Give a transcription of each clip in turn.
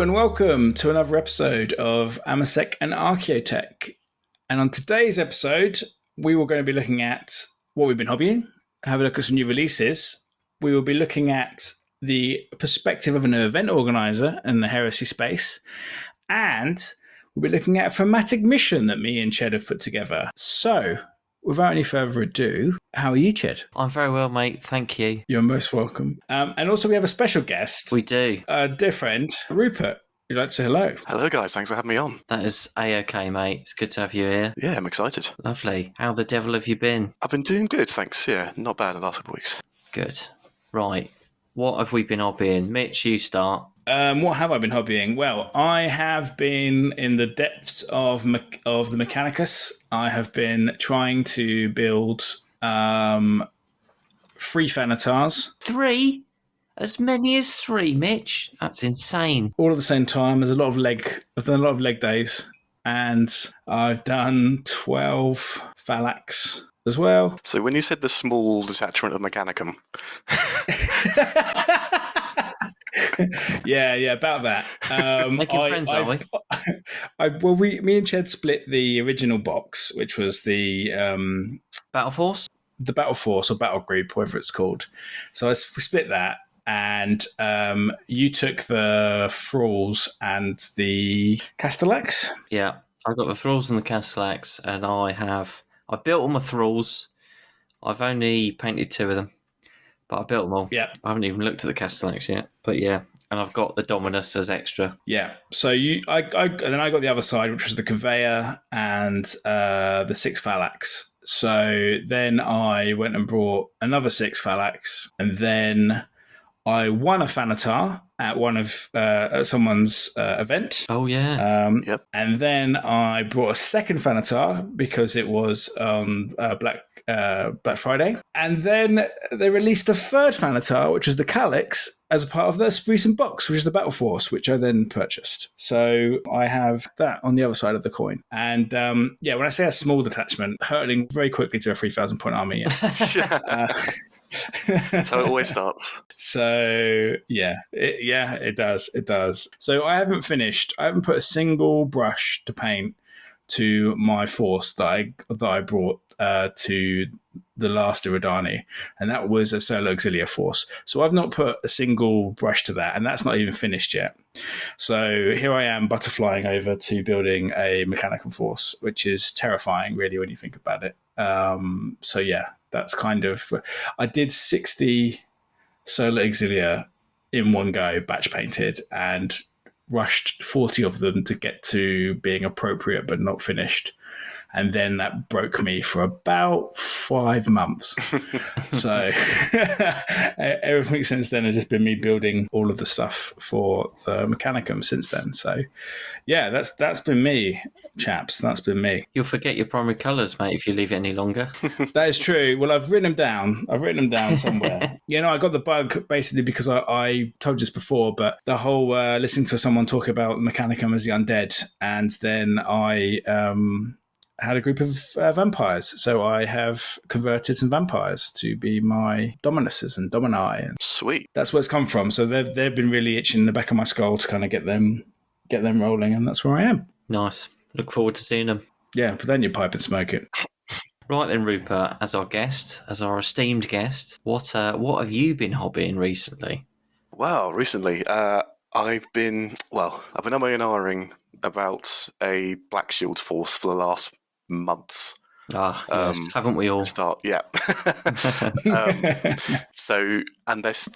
and welcome to another episode of Amasec N Archaeotech. And on today's episode, we were going to be looking at what we've been hobbying, have a look at some new releases. We will be looking at the perspective of an event organizer in the Heresy space, and we'll be looking at a thematic mission that me and Ched have put together. So, without any further ado, how are you, Ched? I'm very well, mate. Thank you. You're most welcome. And also we have a special guest. We do. A dear friend, Rupert. You'd like to say hello? Hello, guys. Thanks for having me on. That is A-OK, mate. It's good to have you here. Yeah, I'm excited. Lovely. How the devil have you been? I've been doing good, thanks. Yeah, not bad the last couple of weeks. Good. Right. What have we been hobbying? Mitch, you start. What have I been hobbying? Well, I have been in the depths of the Mechanicus. I have been trying to build 3 Thanatars. 3? As many as 3, Mitch? That's insane. All at the same time. I've done a lot of leg days. And I've done 12 Phalanx as well. So when you said the small detachment of Mechanicum... yeah, about that. Making friends, are we? Me and Ched split the original box, which was the Battle Force? The Battle Force or Battle Group, whatever it's called. So we split that, and you took the Thralls and the Castellax. Yeah, I got the Thralls and the Castellax, and I've built all my Thralls. I've only painted 2 of them. But I built them all. Yeah. I haven't even looked at the Castellax yet. But yeah. And I've got the Dominus as extra. Yeah. So and then I got the other side, which was the Conveyor and the 6 Phalanx. So then I went and brought another 6 Phalanx, and then I won a Thanatar at one of at someone's event. Oh yeah. Yep. And then I brought a second Thanatar because it was Black Friday. And then they released a third Thanatar, which was the Calyx, as a part of this recent box, which is the Battle Force, which I then purchased. So I have that on the other side of the coin. And when I say a small detachment, hurtling very quickly to a 3,000 point army. Yeah. That's how it always starts. So it does. So I haven't finished. I haven't put a single brush to paint to my force that I brought to the last Iridani, and that was a solo auxiliary force. So I've not put a single brush to that, and that's not even finished yet. So here I am butterflying over to building a mechanical force, which is terrifying, really, when you think about it. So yeah, that's kind of... I did 60 solo auxiliary in one go, batch painted, and rushed 40 of them to get to being appropriate but not finished. And then that broke me for about 5 months. So everything since then has just been me building all of the stuff for the Mechanicum since then. So yeah, that's been me, chaps. That's been me. You'll forget your primary colours, mate, if you leave it any longer. That is true. Well, I've written them down somewhere. I got the bug basically because I told you this before, but the whole listening to someone talk about Mechanicum as the undead, and then I... had a group of vampires. So I have converted some vampires to be my Dominuses and Domini. Sweet. That's where it's come from. So they've been really itching in the back of my skull to kind of get them rolling, and that's where I am. Nice. Look forward to seeing them. Yeah, but then you pipe and smoke it. Right then, Rupert, as our esteemed guest, what have you been hobbying recently? Wow, recently I've been umming about a Black Shield force for the last months. Yes, haven't we all? Yeah. And this,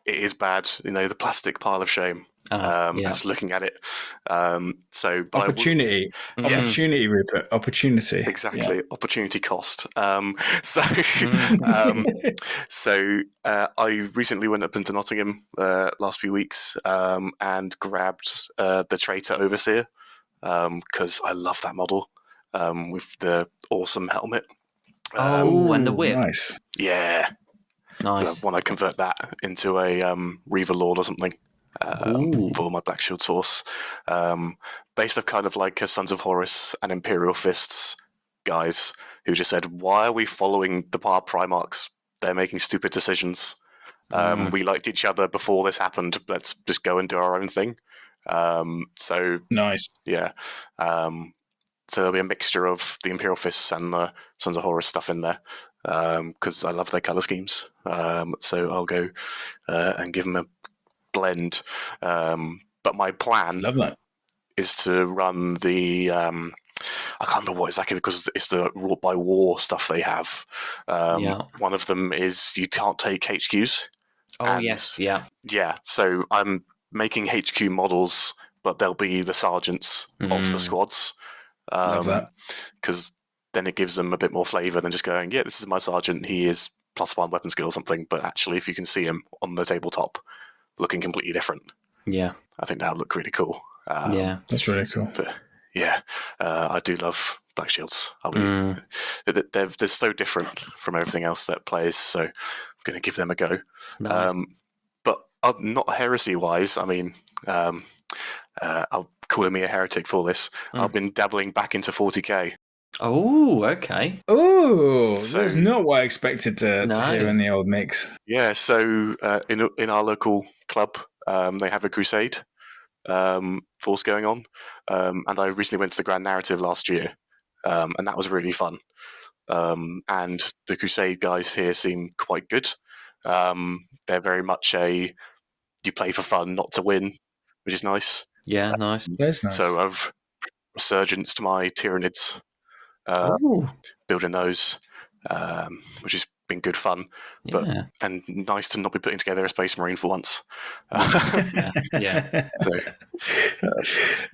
it is bad, the plastic pile of shame. Just looking at it. Opportunity, Rupert. Opportunity. Exactly, yeah. Opportunity cost. So I recently went up into Nottingham last few weeks and grabbed the Traitor Overseer because I love that model with the awesome helmet. And the whip. Nice. Yeah. Nice. I want to convert that into a Reaver Lord or something. For my Black Shield force, based off kind of like a Sons of Horus and Imperial Fists guys who just said, why are we following the Primarchs? They're making stupid decisions. We liked each other before this happened. Let's just go and do our own thing. So Nice. yeah. So there'll be a mixture of the Imperial Fists and the Sons of Horus stuff in there, because I love their color schemes. So I'll go and give them a blend. But my plan Love that. is to run the I can't remember what exactly, because it's the wrought by war stuff they have. One of them is you can't take HQs. Oh, yes, yeah. Yeah, so I'm making HQ models, but they'll be the sergeants of the squads. Love that. Because then it gives them a bit more flavour than just going, yeah, this is my sergeant, he is +1 weapon skill or something. But actually, if you can see him on the tabletop looking completely different, Yeah. I think that would look really cool. Yeah. That's really cool. But yeah, I do love Black Shields. They're so different from everything else that plays, so I'm going to give them a go. Nice. But not heresy-wise, I mean, I'll calling me a heretic for this. I've been dabbling back into 40k. Oh, okay. Oh, that's not what I expected to hear in the old mix. Yeah, so in our local club, they have a crusade force going on, and I recently went to the Grand Narrative last year, and that was really fun. And the crusade guys here seem quite good. They're very much you play for fun, not to win, which is nice. Yeah, nice. That's nice. So I've resurgenced my Tyranids, building those, which has been good fun, and nice to not be putting together a Space Marine for once. Yeah. So,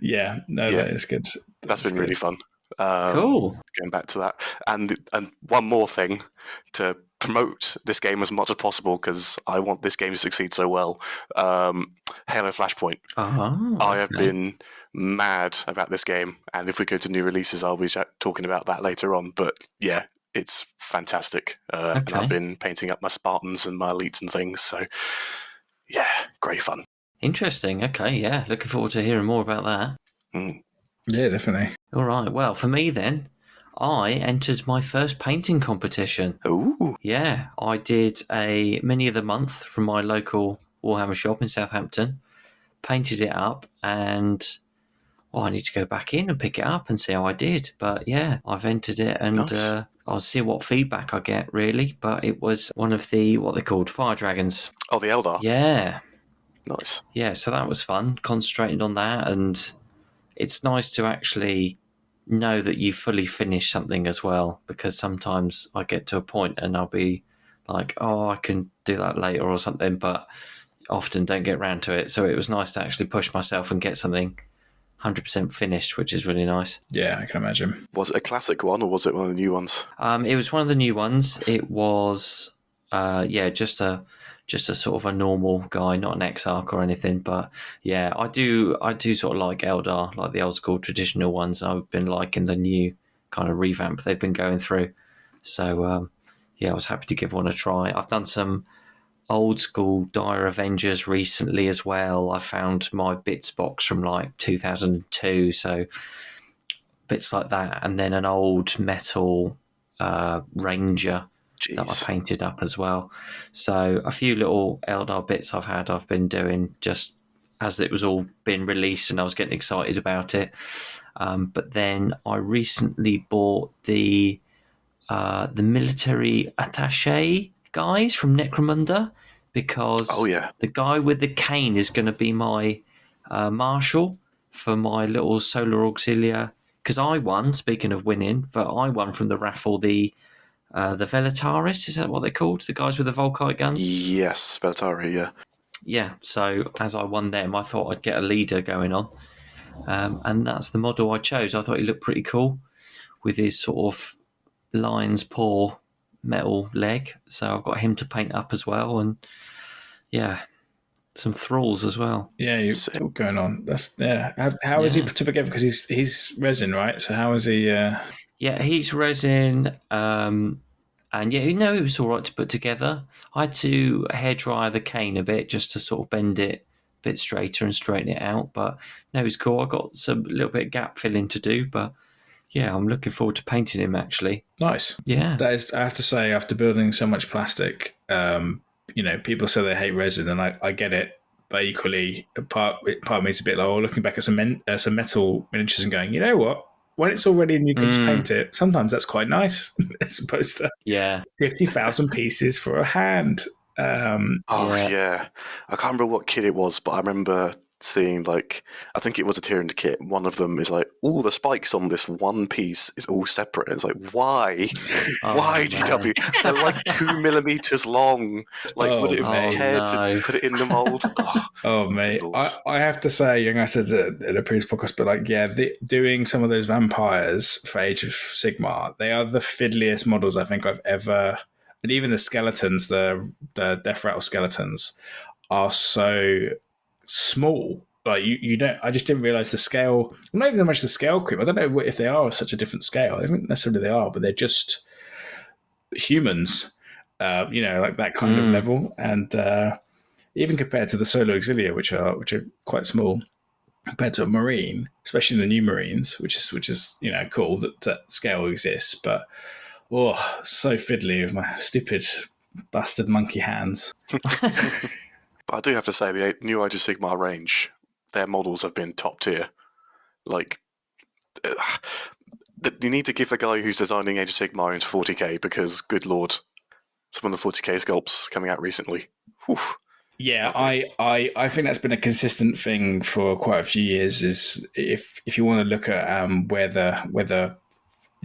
that is good. That's been really fun. Cool. Going back to that, and one more thing to promote this game as much as possible, because I want this game to succeed so well. Halo Flashpoint. I have been mad about this game, and if we go to new releases, I'll be talking about that later on. But yeah, it's fantastic. And I've been painting up my Spartans and my elites and things. So yeah, great fun. Interesting. Okay, yeah, looking forward to hearing more about that. Yeah, definitely. All right. Well, for me then, I entered my first painting competition. Ooh. Yeah, I did a mini of the month from my local Warhammer shop in Southampton, painted it up, and I need to go back in and pick it up and see how I did. But yeah, I've entered it, and I'll see what feedback I get, really. But it was one of the, what they called, Fire Dragons. Oh, the Eldar. Yeah. Nice. Yeah, so that was fun, concentrating on that, and it's nice to actually know that you fully finished something as well, because sometimes I get to a point and I'll be like, oh, I can do that later or something, but often don't get around to it. So it was nice to actually push myself and get something 100% finished, which is really nice. Yeah, I can imagine. Was it a classic one, or was it one of the new ones? It was one of the new ones. It was, just a sort of a normal guy, not an Exarch or anything. But yeah, I do sort of like Eldar, like the old school traditional ones. I've been liking the new kind of revamp they've been going through. So I was happy to give one a try. I've done some old school Dire Avengers recently as well. I found my bits box from like 2002, so bits like that, and then an old metal Ranger. Jeez. That I painted up as well. So a few little Eldar bits I've been doing just as it was all being released, and I was getting excited about it. But then I recently bought the military attaché guys from Necromunda, because the guy with the cane is going to be my marshal for my little Solar Auxilia. Because I won, speaking of winning, but I won from the raffle the Velataris, is that what they're called? The guys with the Volkite guns? Yes, Velatari, yeah. Yeah, so as I won them, I thought I'd get a leader going on. And that's the model I chose. I thought he looked pretty cool with his sort of lion's paw metal leg. So I've got him to paint up as well. And yeah, some thralls as well. Yeah, you've got going on. That's How is he put together? Because he's resin, right? So how is he? Yeah, he's resin. And yeah, it was all right to put together. I had to hairdryer the cane a bit just to sort of bend it a bit straighter and straighten it out. But no, it's cool. I got some little bit of gap filling to do, but yeah, I'm looking forward to painting him actually. Nice. Yeah. That is, I have to say, after building so much plastic, people say they hate resin, and I get it, but equally, part of me is a bit like, looking back at some metal miniatures and going, you know what? When it's all ready and you can just paint it, sometimes that's quite nice, as opposed to 50,000 pieces for a hand. Yeah. I can't remember what kit it was, but I remember seeing, like, I think it was a Tyranid kit. One of them is like, all the spikes on this one piece is all separate. It's like, why? Why, GW? They're like 2 millimeters long. Like, would it have cared to put it in the mold? Mate. I have to say, and I said in a previous podcast, but like, doing some of those vampires for Age of Sigmar, they are the fiddliest models I think I've ever. And even the skeletons, the Death Rattle skeletons, are so small. Like you don't. I just didn't realize the scale. Not even so much the scale creep. I don't know if they are such a different scale. I don't think necessarily they are, but they're just humans. Like that kind of level. And even compared to the Solo Auxilia, which are quite small, compared to a Marine, especially the new Marines, which is cool that scale exists, but. Oh, so fiddly with my stupid bastard monkey hands. But I do have to say, the new Age of Sigmar range, their models have been top tier. Like, you need to give the guy who's designing Age of Sigmar into 40k, because, good lord, some of the 40k sculpts coming out recently. Whew. Yeah, I think that's been a consistent thing for quite a few years. Is if you want to look at where the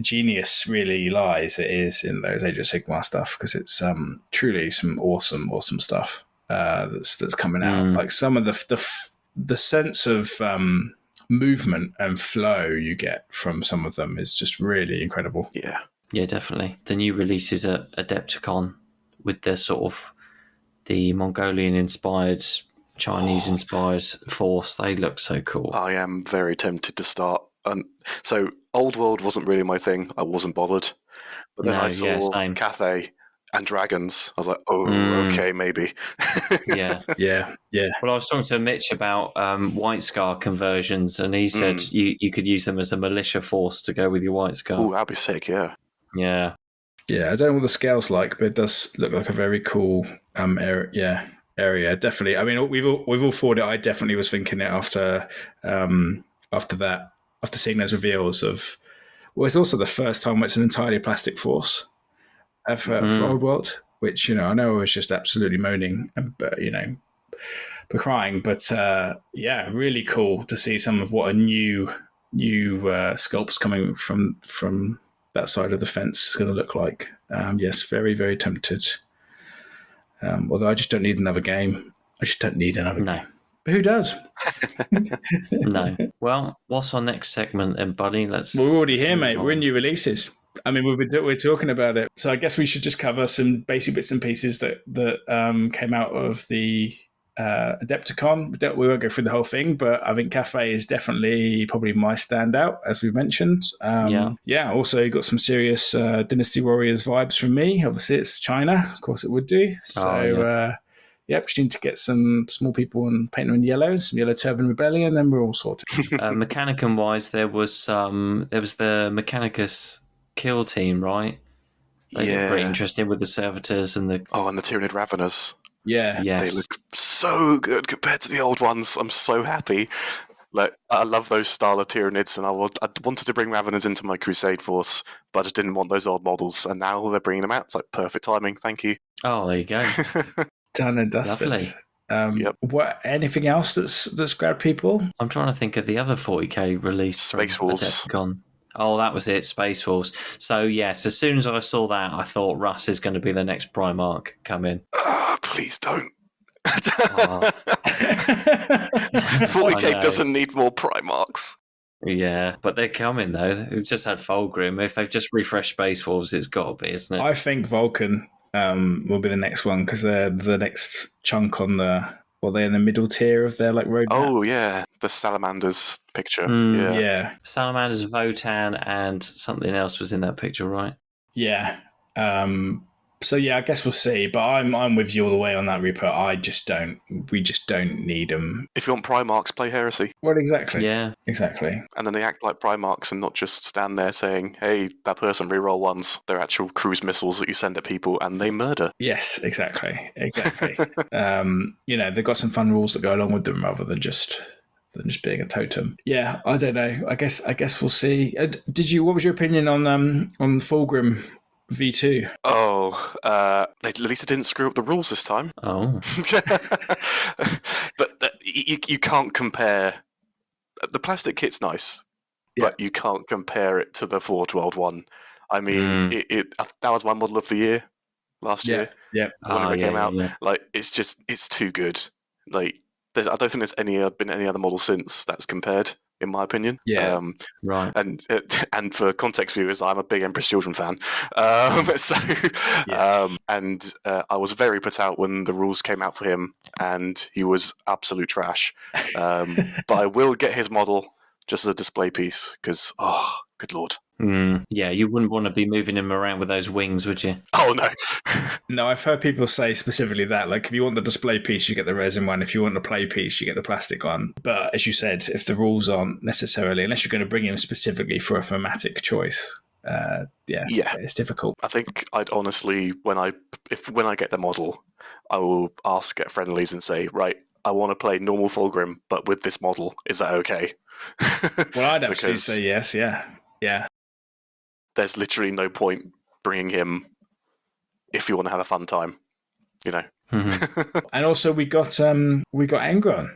genius really lies, it is in those Age of Sigmar stuff, because it's truly some awesome stuff that's coming out. Like some of the sense of movement and flow you get from some of them is just really incredible. Yeah, definitely. The new releases at Adepticon with the sort of the Mongolian inspired, Chinese inspired force, they look so cool. I am very tempted to start. So Old World wasn't really my thing. I wasn't bothered. But then I saw Cathay and Dragons. I was like, okay, maybe. Yeah. Well, I was talking to Mitch about White Scar conversions, and he said you could use them as a militia force to go with your White Scars. Oh, that'd be sick, yeah. Yeah. Yeah, I don't know what the scale's like, but it does look like a very cool area. Definitely. I mean, we've all thought it. I definitely was thinking it after that. After seeing those reveals of, it's also the first time it's an entirely plastic force for Old World, which I know I was just absolutely moaning, but crying. But really cool to see some of what a new sculpts coming from that side of the fence is going to look like. Yes, very, very tempted. Although I just don't need another game. Game. But who does? No. Well, what's our next segment then, buddy? We're already here, mate. We're in new releases. I mean, we're talking about it. So I guess we should just cover some basic bits and pieces that came out of the Adepticon. We won't go through the whole thing, but I think Cafe is definitely probably my standout, as we mentioned. Also got some serious Dynasty Warriors vibes from me. Obviously, it's China. Of course, it would do. So, just need to get some small people and paint them in yellows, some Yellow Turban Rebellion, then we're all sorted. Mechanicum-wise, there was the Mechanicus kill team, right? They look pretty interesting with the servitors and the... Oh, and the Tyranid Raveners. Yeah. Yes. They look so good compared to the old ones. I'm so happy. Like, I love those style of Tyranids, and I wanted to bring Raveners into my Crusade force, but I just didn't want those old models, and now they're bringing them out. It's like perfect timing. Thank you. Oh, there you go. Done and dusted. Lovely. What? Anything else that's grabbed people? I'm trying to think of the other 40k release. Space Wolves. Adepticon. Oh, that was it, Space Wolves. So yes, as soon as I saw that, I thought Russ is going to be the next Primarch come in. Please don't. 40k doesn't need more Primarchs. Yeah, but they're coming though. We've just had Fulgrim. If they've just refreshed Space Wolves, it's got to be, isn't it? I think Vulcan will be the next one, because they're the next chunk on they're in the middle tier of their roadmap. Oh yeah, the Salamanders picture. Yeah. Salamanders, Votan, and something else was in that picture, right? Yeah. So yeah, I guess we'll see. But I'm with you all the way on that, Rupert. We just don't need them. If you want Primarchs, play Heresy. Well, exactly. Yeah. Exactly. And then they act like Primarchs and not just stand there saying, hey, that person reroll ones. They're actual cruise missiles that you send at people and they murder. Yes, exactly. They've got some fun rules that go along with them rather than just being a totem. Yeah, I don't know. I guess we'll see. What was your opinion on Fulgrim V2? Oh, at least I didn't screw up the rules this time. Oh. But you can't compare. The plastic kit's nice, but you can't compare it to the Forge World one. I mean, that was my model of the year last year. Yeah. Whenever it came out. Yeah. Like, it's too good. Like, I don't think there's been any other model since that's compared, in my opinion. Yeah. Right. And for context viewers, I'm a big Empress Children fan. And I was very put out when the rules came out for him, and he was absolute trash. But I will get his model just as a display piece because, oh, good lord. Yeah, you wouldn't want to be moving him around with those wings, would you? Oh, no. No, I've heard people say specifically that, like, if you want the display piece, you get the resin one. If you want the play piece, you get the plastic one. But as you said, if the rules aren't necessarily, unless you're going to bring him specifically for a thematic choice, it's difficult. I think I'd honestly, when I get the model, I will ask at friendlies and say, right, I want to play normal Fulgrim, but with this model. Is that okay? Well, I'd absolutely say yes, yeah. There's literally no point bringing him if you want to have a fun time, you know. And also we got Angron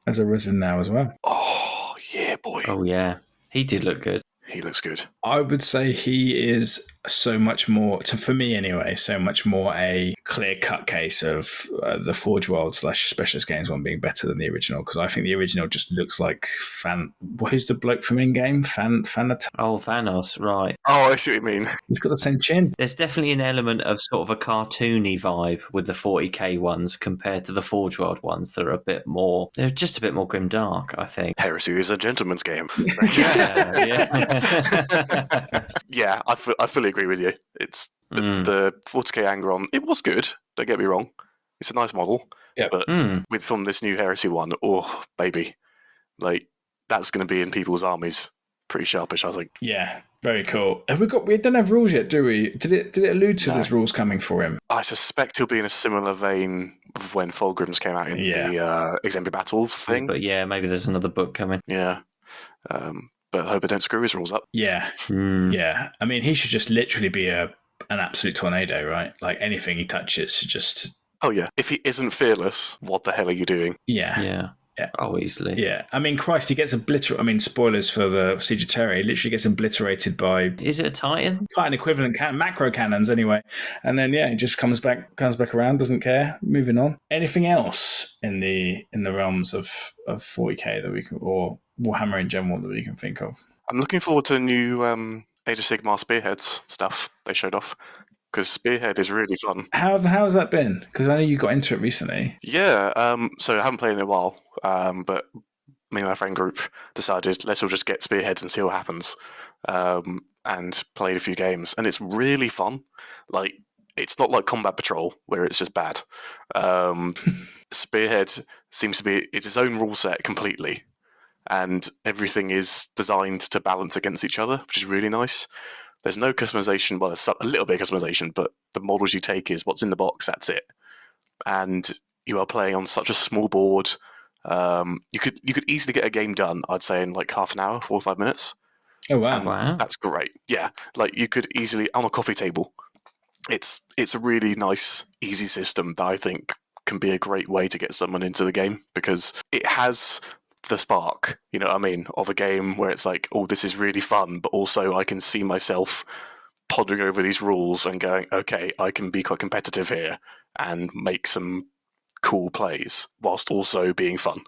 as a resin now as well. Oh yeah, boy. Oh yeah, he did look good. He looks good. I would say he is so much more, for me anyway, so much more a clear-cut case of the Forge World / Specialist Games one being better than the original, because I think the original just looks like who's the bloke from in-game? Oh, Thanos, right. Oh, I see what you mean. He's got the same chin. There's definitely an element of sort of a cartoony vibe with the 40k ones compared to the Forge World ones that are they're just a bit more grimdark, I think. Heresy is a gentleman's game. Yeah. Yeah, I fully agree with you. It's the 40k Angron. It was good. Don't get me wrong. It's a nice model. Yeah. But from this new Heresy one, oh baby, like that's going to be in people's armies. Pretty sharpish, I think. Yeah, very cool. We don't have rules yet, do we? Did it allude to there's rules coming for him? I suspect he'll be in a similar vein of when Fulgrims came out in the Exemplar Battle thing. But yeah, maybe there's another book coming. Yeah. But I hope I don't screw his rules up. Yeah. Yeah. I mean, he should just literally be an absolute tornado, right? Like anything he touches should just... Oh, yeah. If he isn't fearless, what the hell are you doing? Yeah. Oh, easily. Yeah. I mean, Christ, he gets obliterated. I mean, spoilers for the Siege of Terra. He literally gets obliterated by... Is it a Titan? Titan equivalent macro cannons, anyway. And then, he just comes back around, doesn't care. Moving on. Anything else in the realms of 40k that we can... or Warhammer in general that we can think of? I'm looking forward to new Age of Sigmar Spearheads stuff they showed off, because Spearhead is really fun. How has that been? Because I know you got into it recently. Yeah, so I haven't played in a while, but me and my friend group decided let's all just get Spearheads and see what happens, and played a few games, and it's really fun. Like, it's not like Combat Patrol, where it's just bad. Spearhead seems to be it's its own rule set completely, and everything is designed to balance against each other, which is really nice. There's no customization. Well, there's a little bit of customization, but the models you take is what's in the box, that's it. And you are playing on such a small board. You could easily get a game done, I'd say, in like half an hour, 4 or 5 minutes. Oh, wow. Wow. That's great. Yeah, like you could easily, on a coffee table. It's a really nice, easy system that I think can be a great way to get someone into the game, because it has the spark, you know what I mean, of a game where it's like, oh, this is really fun, but also I can see myself pondering over these rules and going, okay, I can be quite competitive here and make some cool plays whilst also being fun.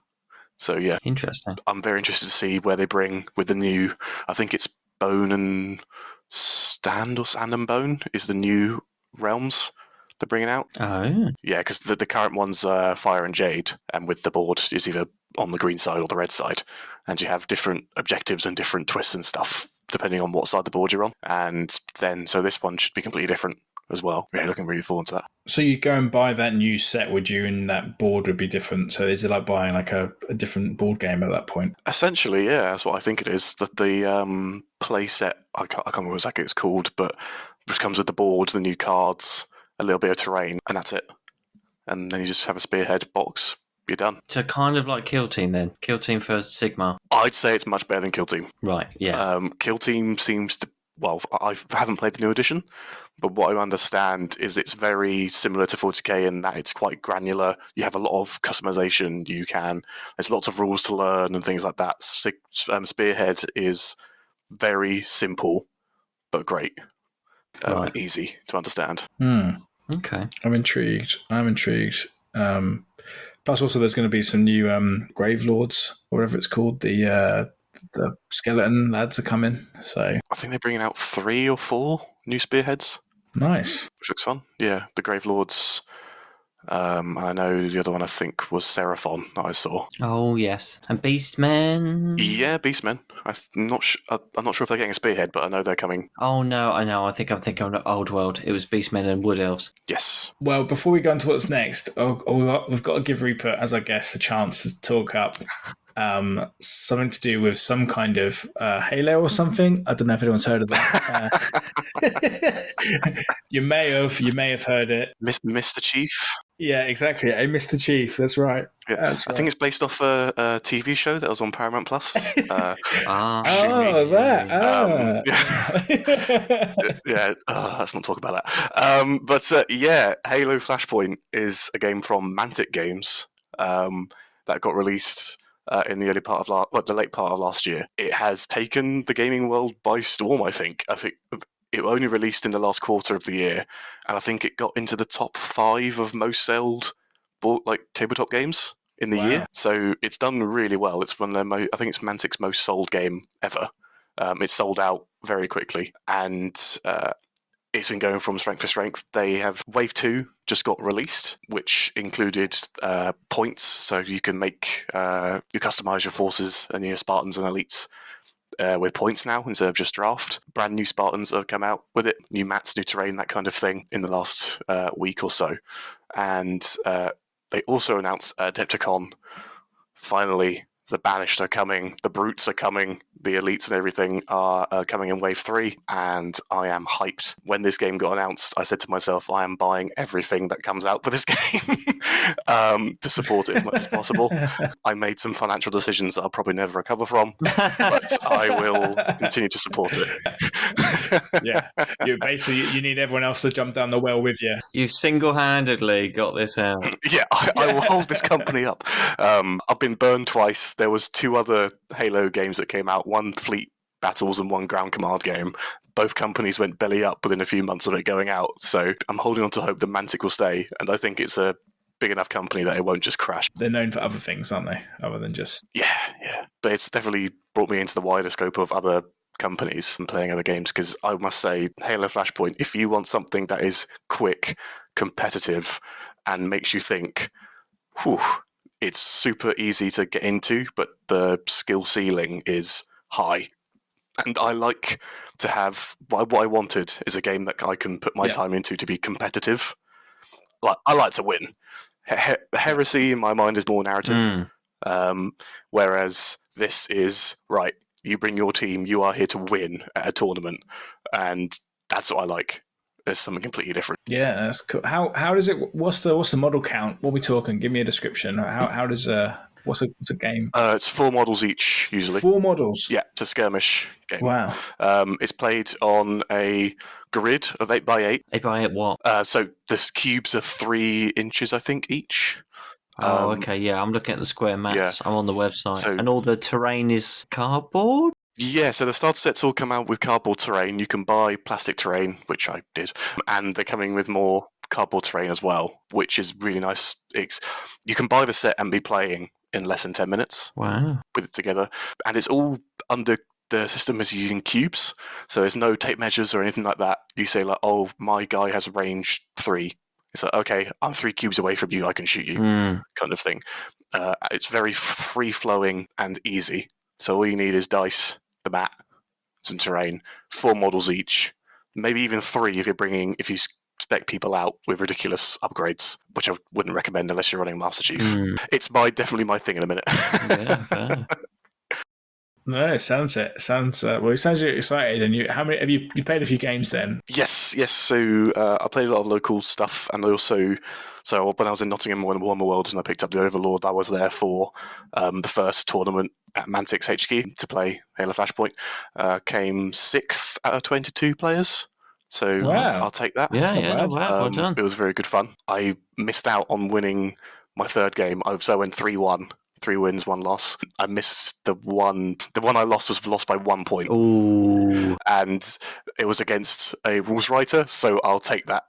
So yeah, interesting. I'm very interested to see where they bring with the new, I think it's Bone and Stand or Sand and Bone is the new realms they're bringing out. Oh. Yeah, because the current one's Fire and Jade, and with the board is either on the green side or the red side, and you have different objectives and different twists and stuff depending on what side of the board you're on. And then, so this one should be completely different. as well. Yeah, looking really forward to that. So you go and buy that new set, would you? And that board would be different. So is it like buying like a different board game at that point? Essentially, yeah, that's what I think it is. That the play set, I can't remember exactly what it's called, but which comes with the board, the new cards, a little bit of terrain, and that's it. And then you just have a spearhead box. You're done. So kind of like Kill Team then. Kill Team for Sigma. I'd say it's much better than Kill Team. Right, yeah. Kill Team seems to... Well, I haven't played the new edition, but what I understand is it's very similar to 40k in that it's quite granular. You have a lot of customization. There's lots of rules to learn and things like that. Spearhead is very simple, but great. Right. Easy to understand. Okay. I'm intrigued. Plus, also, there's going to be some new Grave Lords, or whatever it's called. The skeleton lads are coming. So I think they're bringing out 3 or 4 new spearheads. Nice. Which looks fun. Yeah, the Grave Lords. I know the other one I think was Seraphon that I saw. Oh yes, and Beastmen. Yeah, Beastmen. I'm not sure if they're getting a spearhead, but I know they're coming. Oh no, I know. I think I'm thinking of Old World. It was Beastmen and Wood Elves. Yes. Well, before we go into what's next, we've got to give Rupert, as our guest, a chance to talk up something to do with some kind of Halo or something. I don't know if anyone's heard of that. You may have heard it. Mr. Chief. Yeah, exactly. Hey, Mr. Chief. That's right. Yeah. That's right. I think it's based off a TV show that was on Paramount Plus. that. Let's not talk about that. Yeah, Halo Flashpoint is a game from Mantic Games that got released in the late part of last year. It has taken the gaming world by storm. I think it only released in the last quarter of the year, and I think it got into the top 5 of most sold tabletop games in the year. So it's done really well. It's one of I think it's Mantic's most sold game ever. It's sold out very quickly, and it's been going from strength to strength. They have Wave 2 just got released, which included points, so you can you customize your forces and your Spartans and elites with points now instead of just draft. Brand new Spartans that have come out with it, new mats, new terrain, that kind of thing in the last week or so. And they also announced Adepticon. Finally, the Banished are coming, the Brutes are coming, the Elites and everything are coming in Wave 3, and I am hyped. When this game got announced, I said to myself, I am buying everything that comes out for this game to support it as much as possible. I made some financial decisions that I'll probably never recover from, but I will continue to support it. Yeah, you need everyone else to jump down the well with you. You single-handedly got this out. Yeah, I will hold this company up. I've been burned twice. There was 2 other Halo games that came out, one Fleet Battles and one Ground Command game. Both companies went belly up within a few months of it going out, so I'm holding on to hope that Mantic will stay, and I think it's a big enough company that it won't just crash. They're known for other things, aren't they? Other than just... Yeah. But it's definitely brought me into the wider scope of other companies and playing other games, because I must say, Halo Flashpoint, if you want something that is quick, competitive, and makes you think, whew, it's super easy to get into, but the skill ceiling is high. And I like to have... What I wanted is a game that I can put my time into to be competitive. I like to win. Heresy, in my mind, is more narrative. Whereas this is, right, you bring your team, you are here to win at a tournament. And that's what I like. There's something completely different. Yeah, that's cool. How does it? What's the model count? What are we talking? Give me a description. How does what's a game? It's 4 models each usually. 4 models. Yeah, it's a skirmish game. Wow. It's played on a grid of 8x8. 8x8 what? So the cubes are 3 inches, I think, each. Oh, okay. Yeah, I'm looking at the square maps. Yeah. I'm on the website, and all the terrain is cardboard. Yeah, so the starter sets all come out with cardboard terrain. You can buy plastic terrain, which I did, and they're coming with more cardboard terrain as well, which is really nice. You can buy the set and be playing in less than 10 minutes. Wow. With it together. And it's all under... The system is using cubes, so there's no tape measures or anything like that. You say, like, oh, my guy has range 3. It's like, okay, I'm 3 cubes away from you, I can shoot you, kind of thing. It's very free-flowing and easy. So all you need is dice, the mat, some terrain, 4 models each, maybe even 3 if you spec people out with ridiculous upgrades, which I wouldn't recommend unless you're running Master Chief. Mm. It's definitely my thing in a minute. Yeah, fair. No, it sounds well. It sounds you're excited. And how many have you played a few games then? Yes. So I played a lot of local stuff, and I also when I was in Nottingham when Warmer World and I picked up the Overlord, I was there for the first tournament at Mantic's HQ to play Halo Flashpoint. Came 6th out of 22 players. So Wow. I'll take that. Yeah, not bad. Well done. It was very good fun. I missed out on winning my third game. So I went 3-1. 3 wins, 1 loss. I missed the one. The one I lost was lost by 1 point. Ooh. And it was against a rules writer, so I'll take that.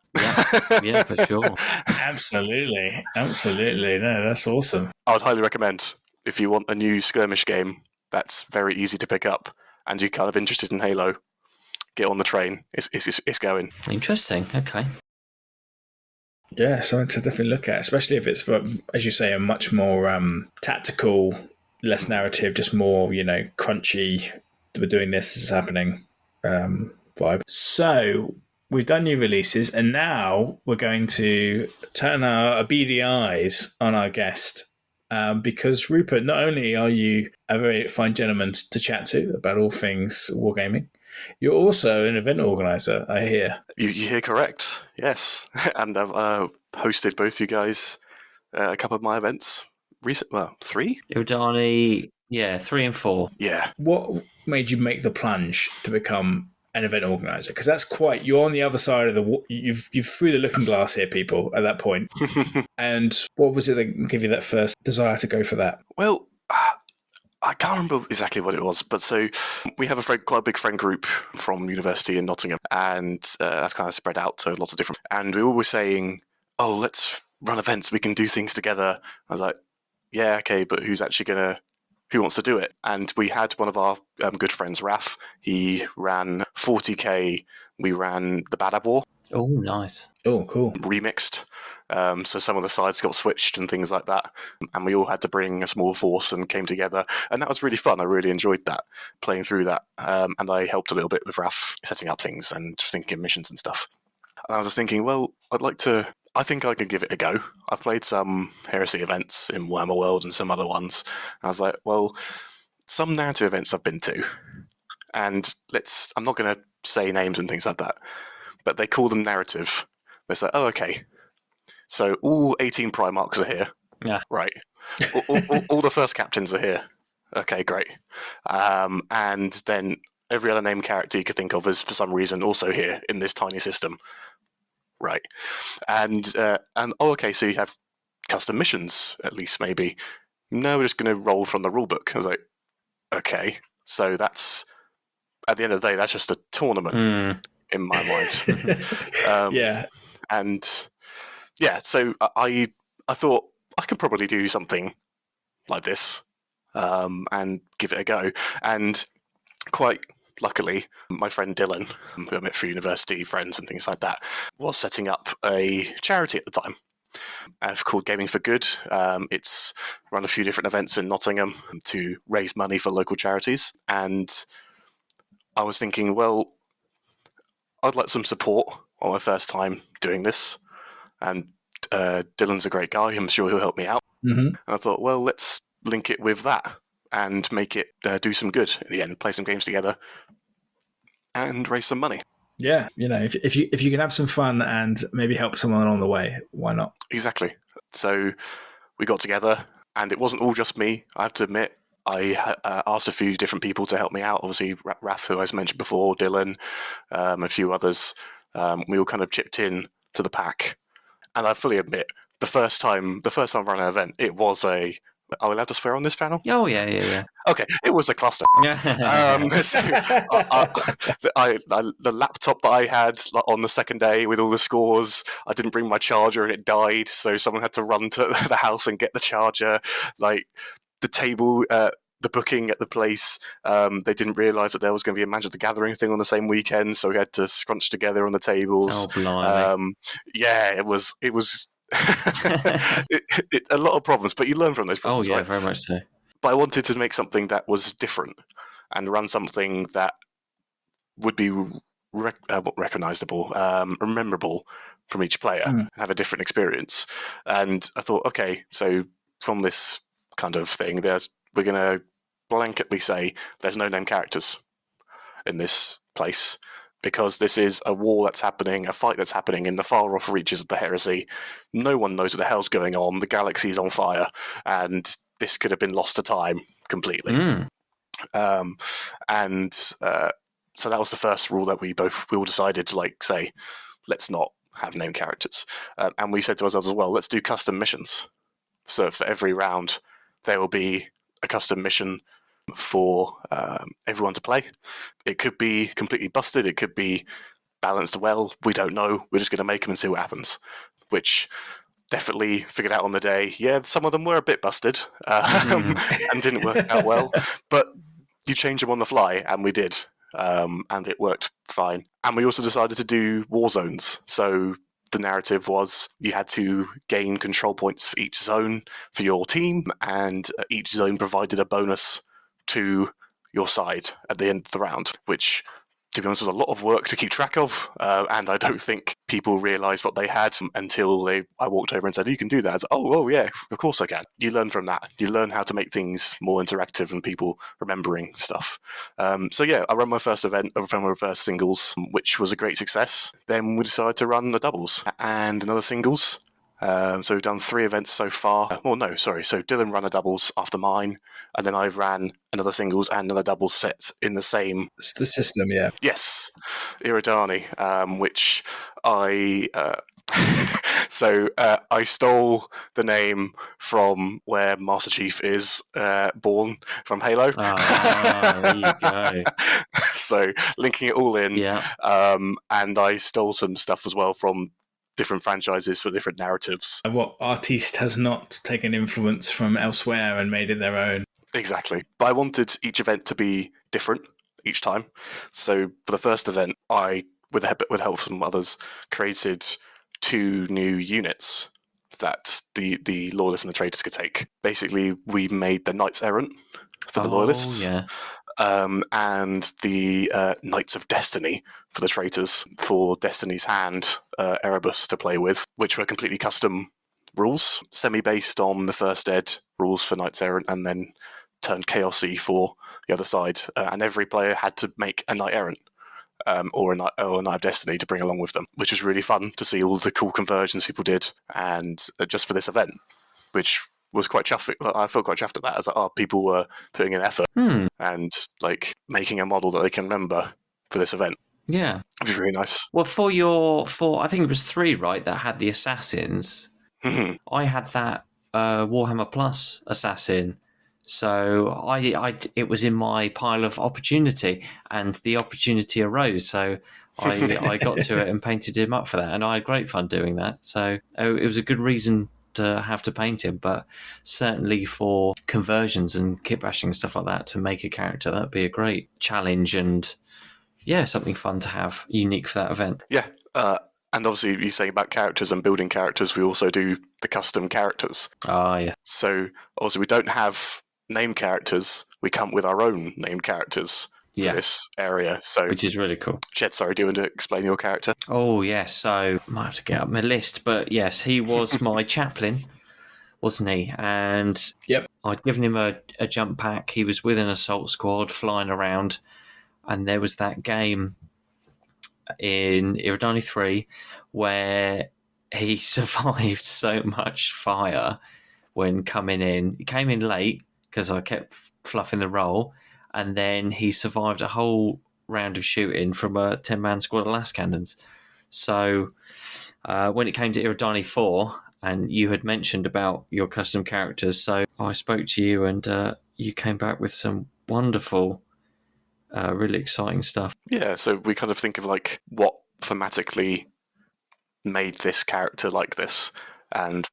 Yeah, for sure. Absolutely. No, that's awesome. I would highly recommend if you want a new skirmish game that's very easy to pick up and you're kind of interested in Halo, get on the train. It's going. Interesting. Okay. Yeah, something to definitely look at, especially if it's, as you say, a much more tactical, less narrative, just more, crunchy, we're doing this is happening vibe. So we've done new releases, and now we're going to turn our beady eyes on our guest. Because, Rupert, not only are you a very fine gentleman to chat to about all things wargaming, you're also an event organizer, I hear. You hear correct, yes. And I've hosted both you guys a couple of my events. 3? Ildani, 3 and 4. Yeah. What made you make the plunge to become an event organizer? Because that's you're on the other side of you've through the looking glass here, people, at that point. And what was it that gave you that first desire to go for that? Well, I can't remember exactly what it was, but so we have quite a big friend group from university in Nottingham, and that's kind of spread out to lots of different. And we were always saying, "Oh, let's run events. We can do things together." I was like, "Yeah, okay, but who wants to do it?" And we had one of our good friends, Raf. He ran 40k. We ran the Bad Ab War. Oh, nice. Oh, cool. Remixed. So some of the sides got switched and things like that. And we all had to bring a small force and came together. And that was really fun. I really enjoyed that, playing through that. And I helped a little bit with Raf, setting up things and thinking missions and stuff. And I was just thinking, well, I think I could give it a go. I've played some Heresy events in Warmer World and some other ones. And I was like, well, some narrative events I've been to. And I'm not going to say names and things like that, but they call them narrative. They say, oh, okay. So all 18 Primarchs are here. Yeah. Right. all the first captains are here. Okay, great. And then every other named character you could think of is, for some reason, also here in this tiny system. Right. And okay, so you have custom missions, at least, maybe. No, we're just going to roll from the rulebook. I was like, okay. So that's, at the end of the day, that's just a tournament in my mind. Yeah. And yeah, so I thought I could probably do something like this and give it a go. And quite luckily, my friend Dylan, who I met through university, friends and things like that, was setting up a charity at the time. It's called Gaming for Good. It's run a few different events in Nottingham to raise money for local charities. And I was thinking, well, I'd like some support on my first time doing this. And Dylan's a great guy. I'm sure he'll help me out. Mm-hmm. And I thought, well, let's link it with that and make it do some good at the end, play some games together and raise some money. Yeah, if you can have some fun and maybe help someone along the way, why not? Exactly. So we got together, and it wasn't all just me. I have to admit, I asked a few different people to help me out. Obviously, Raf, who I mentioned before, Dylan, a few others. We all kind of chipped in to the pack. And I fully admit, the first time I ran an event, it was a... Are we allowed to swear on this panel? Oh, yeah. Okay, it was a cluster. Yeah. So the laptop that I had on the second day with all the scores, I didn't bring my charger and it died, so someone had to run to the house and get the charger. Like, the table... the booking at the place, they didn't realise that there was going to be a Magic the Gathering thing on the same weekend, so we had to scrunch together on the tables. Oh, blimey. Yeah, it was a lot of problems, but you learn from those problems. Oh, yeah, right? very much so. But I wanted to make something that was different and run something that would be recognisable, rememberable from each player and have a different experience. And I thought, okay, so from this kind of thing, we're going to blanketly say there's no named characters in this place, because this is a war that's happening, a fight that's happening in the far off reaches of the Heresy. No one knows what the hell's going on. The galaxy's on fire, and this could have been lost to time completely. So that was the first rule that we all decided to say, let's not have named characters. And we said to ourselves as well, let's do custom missions. So for every round, there will be a custom mission for everyone to play. It could be completely busted. It could be balanced well. We don't know. We're just going to make them and see what happens, which definitely figured out on the day. Yeah, some of them were a bit busted and didn't work out well, but you change them on the fly, and we did. And it worked fine. And we also decided to do war zones. So the narrative was you had to gain control points for each zone for your team, and each zone provided a bonus to your side at the end of the round, which, to be honest, was a lot of work to keep track of, and I don't think people realised what they had until I walked over and said, you can do that. I was like, oh yeah, of course I can. You learn from that. You learn how to make things more interactive and people remembering stuff. So yeah, I ran my first event, I ran my first singles, which was a great success. Then we decided to run a doubles and another singles. So we've done 3 events so far. So Dylan ran a doubles after mine, and then I ran another singles and another doubles set in the same... It's the system, yeah. Yes, Iridani, which I... I stole the name from where Master Chief is born, from Halo. There you go. So linking it all in, and I stole some stuff as well from different franchises for different narratives. What artiste has not taken influence from elsewhere and made it their own? Exactly. But I wanted each event to be different each time. So for the first event, I, with help from others, created 2 new units that the Loyalists and the Traitors could take. Basically, we made the Knights Errant for the Loyalists. Yeah. And the Knights of Destiny for the Traitors, for Destiny's Hand Erebus to play with, which were completely custom rules, semi-based on the first ed rules for Knights Errant, and then turned chaosy for the other side. And every player had to make a Knight Errant or a Knight of Destiny to bring along with them, which was really fun to see all the cool conversions people did, and just for this event, which was quite chuffed. I felt quite chuffed at that. As people were putting in effort and making a model that they can remember for this event. Yeah, it was really nice. Well, for I think it was 3, right? That had the assassins. I had that Warhammer Plus assassin. So it was in my pile of opportunity, and the opportunity arose. So I got to it and painted him up for that, and I had great fun doing that. So it was a good reason to have to paint him, but certainly for conversions and kit bashing and stuff like that, to make a character, that'd be a great challenge, and something fun to have unique for that event. Yeah, and obviously you're saying about characters and building characters, we also do the custom characters. Yeah. So also we don't have named characters, we come with our own named characters for this area. So, which is really cool. Jed, sorry, do you want to explain your character? Oh, yes. So I might have to get up my list, but yes, he was my chaplain, wasn't he? And I'd given him a jump pack. He was with an assault squad flying around, and there was that game in Iridani 3 where he survived so much fire when coming in. He came in late because I kept fluffing the roll, and then he survived a whole round of shooting from a 10-man squad of las cannons. So when it came to Iridani 4, and you had mentioned about your custom characters, so I spoke to you, and you came back with some wonderful, really exciting stuff. Yeah, so we kind of think of what thematically made this character like this. And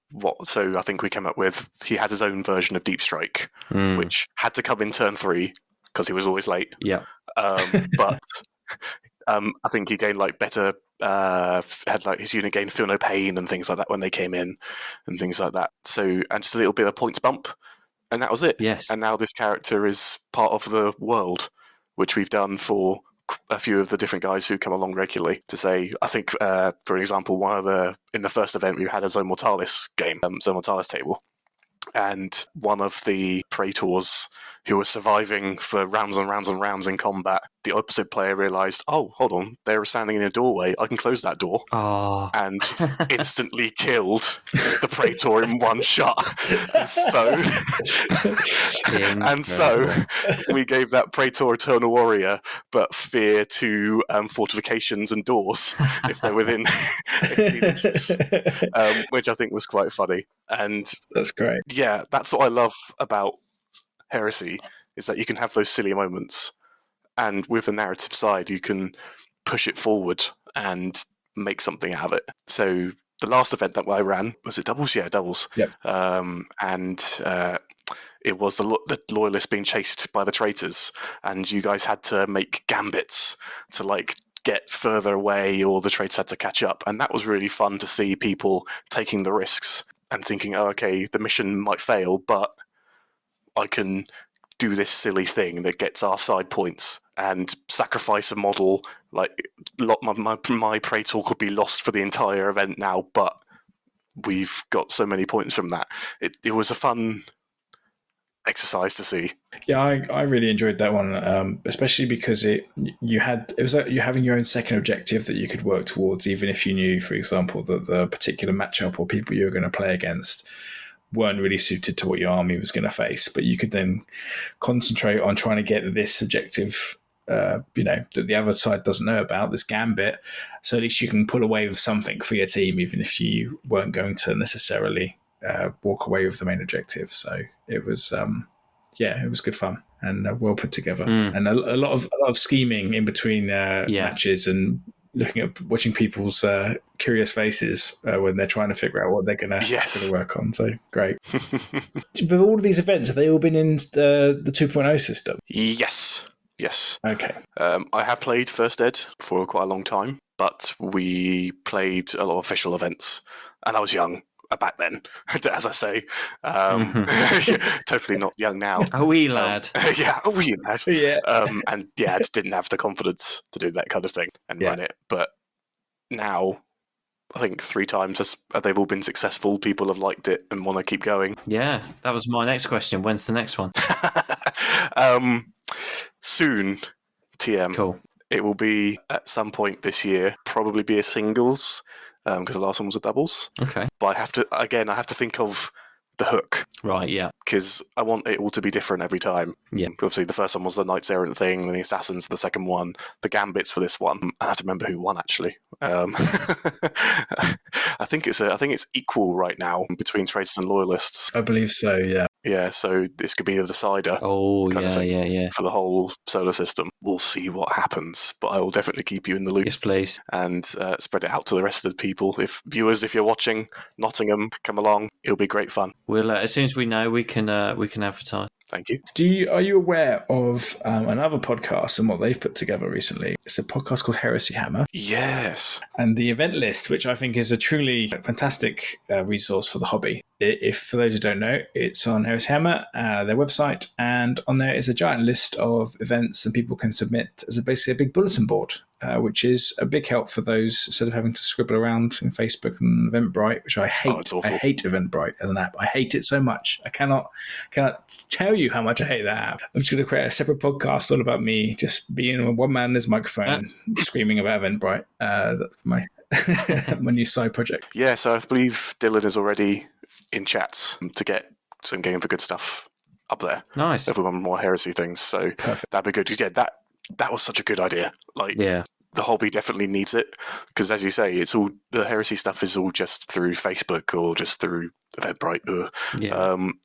so I think we came up with, he had his own version of Deep Strike, which had to come in turn 3 because he was always late. Yeah. But I think he gained better, had his unit gained Feel No Pain and things like that when they came in and things like that. So, and just a little bit of a points bump, and that was it. Yes. And now this character is part of the world, which we've done for a few of the different guys who come along regularly to say, I think, for example, in the first event, we had a Zone Mortalis game, Zone Mortalis table. And one of the Praetors who was surviving for rounds and rounds and rounds in combat, the opposite player realised, oh, hold on, they were standing in a doorway, I can close that door. Oh. And instantly killed the Praetor in one shot. And so we gave that Praetor Eternal Warrior, but fear to fortifications and doors if they're within 18 inches, which I think was quite funny. And that's great. Yeah, that's what I love about Heresy, is that you can have those silly moments, and with the narrative side, you can push it forward and make something out of it. So the last event that I ran, was it doubles? Yeah, doubles. Yep. It was the loyalists being chased by the traitors, and you guys had to make gambits to get further away, or the traitors had to catch up. And that was really fun to see people taking the risks and thinking, oh, okay, the mission might fail, but I can do this silly thing that gets our side points and sacrifice a model. Like, my Praetor could be lost for the entire event now, but we've got so many points from that. It was a fun exercise to see. Yeah, I really enjoyed that one, especially because it was like you having your own second objective that you could work towards, even if you knew, for example, that the particular matchup or people you were going to play against weren't really suited to what your army was going to face. But you could then concentrate on trying to get this objective, that the other side doesn't know about, this gambit, so at least you can pull away with something for your team, even if you weren't going to necessarily walk away with the main objective. So it was, it was good fun and well put together, and a lot of scheming in between matches, and watching people's curious faces when they're trying to figure out what they're going to work on. So great. With all of these events, have they all been in the 2.0 system? Yes. Okay. I have played First Ed for quite a long time, but we played a lot of official events, and I was young back then, as I say. Totally not young now. A wee lad. A wee lad. Yeah. I just didn't have the confidence to do that kind of thing and run it. But now, I think 3 times they've all been successful. People have liked it and want to keep going. Yeah, that was my next question. When's the next one? Soon, TM. Cool. It will be at some point this year. Probably be a singles, because the last one was a doubles. Okay. But I have to think of the hook. Right, yeah. Because I want it all to be different every time. Yeah. Obviously, the first one was the Knights Errant thing, and the Assassins, the second one, the Gambits for this one. I have to remember who won, actually. I think it's equal right now between traitors and loyalists. I believe so, yeah. Yeah, so this could be the decider. Oh, yeah. For the whole solar system. We'll see what happens, but I will definitely keep you in the loop. Yes, please. And spread it out to the rest of the people. If you're watching, Nottingham, come along. It'll be great fun. We'll as soon as we know, we can advertise. Thank you. Are you aware of another podcast and what they've put together recently? It's a podcast called Heresy Hammer. Yes. And the event list, which I think is a truly fantastic resource for the hobby. If for those who don't know, it's on Heresy Hammer, their website, and on there is a giant list of events, and people can submit as basically a big bulletin board, which is a big help for those instead of having to scribble around in Facebook and Eventbrite, which I hate. It's awful. I hate Eventbrite as an app. I hate it so much. I cannot tell you how much I hate that app. I'm just going to create a separate podcast all about me just being a one man in this microphone screaming about Eventbrite. That's my my new side project. Yeah, so I believe Dylan is already in chats to get some Game for Good stuff up there. Nice. Everyone more Heresy things, so Perfect. That'd be good. Yeah, that was such a good idea. The hobby definitely needs it, because as you say, it's all the Heresy stuff is all just through Facebook or just through Eventbrite,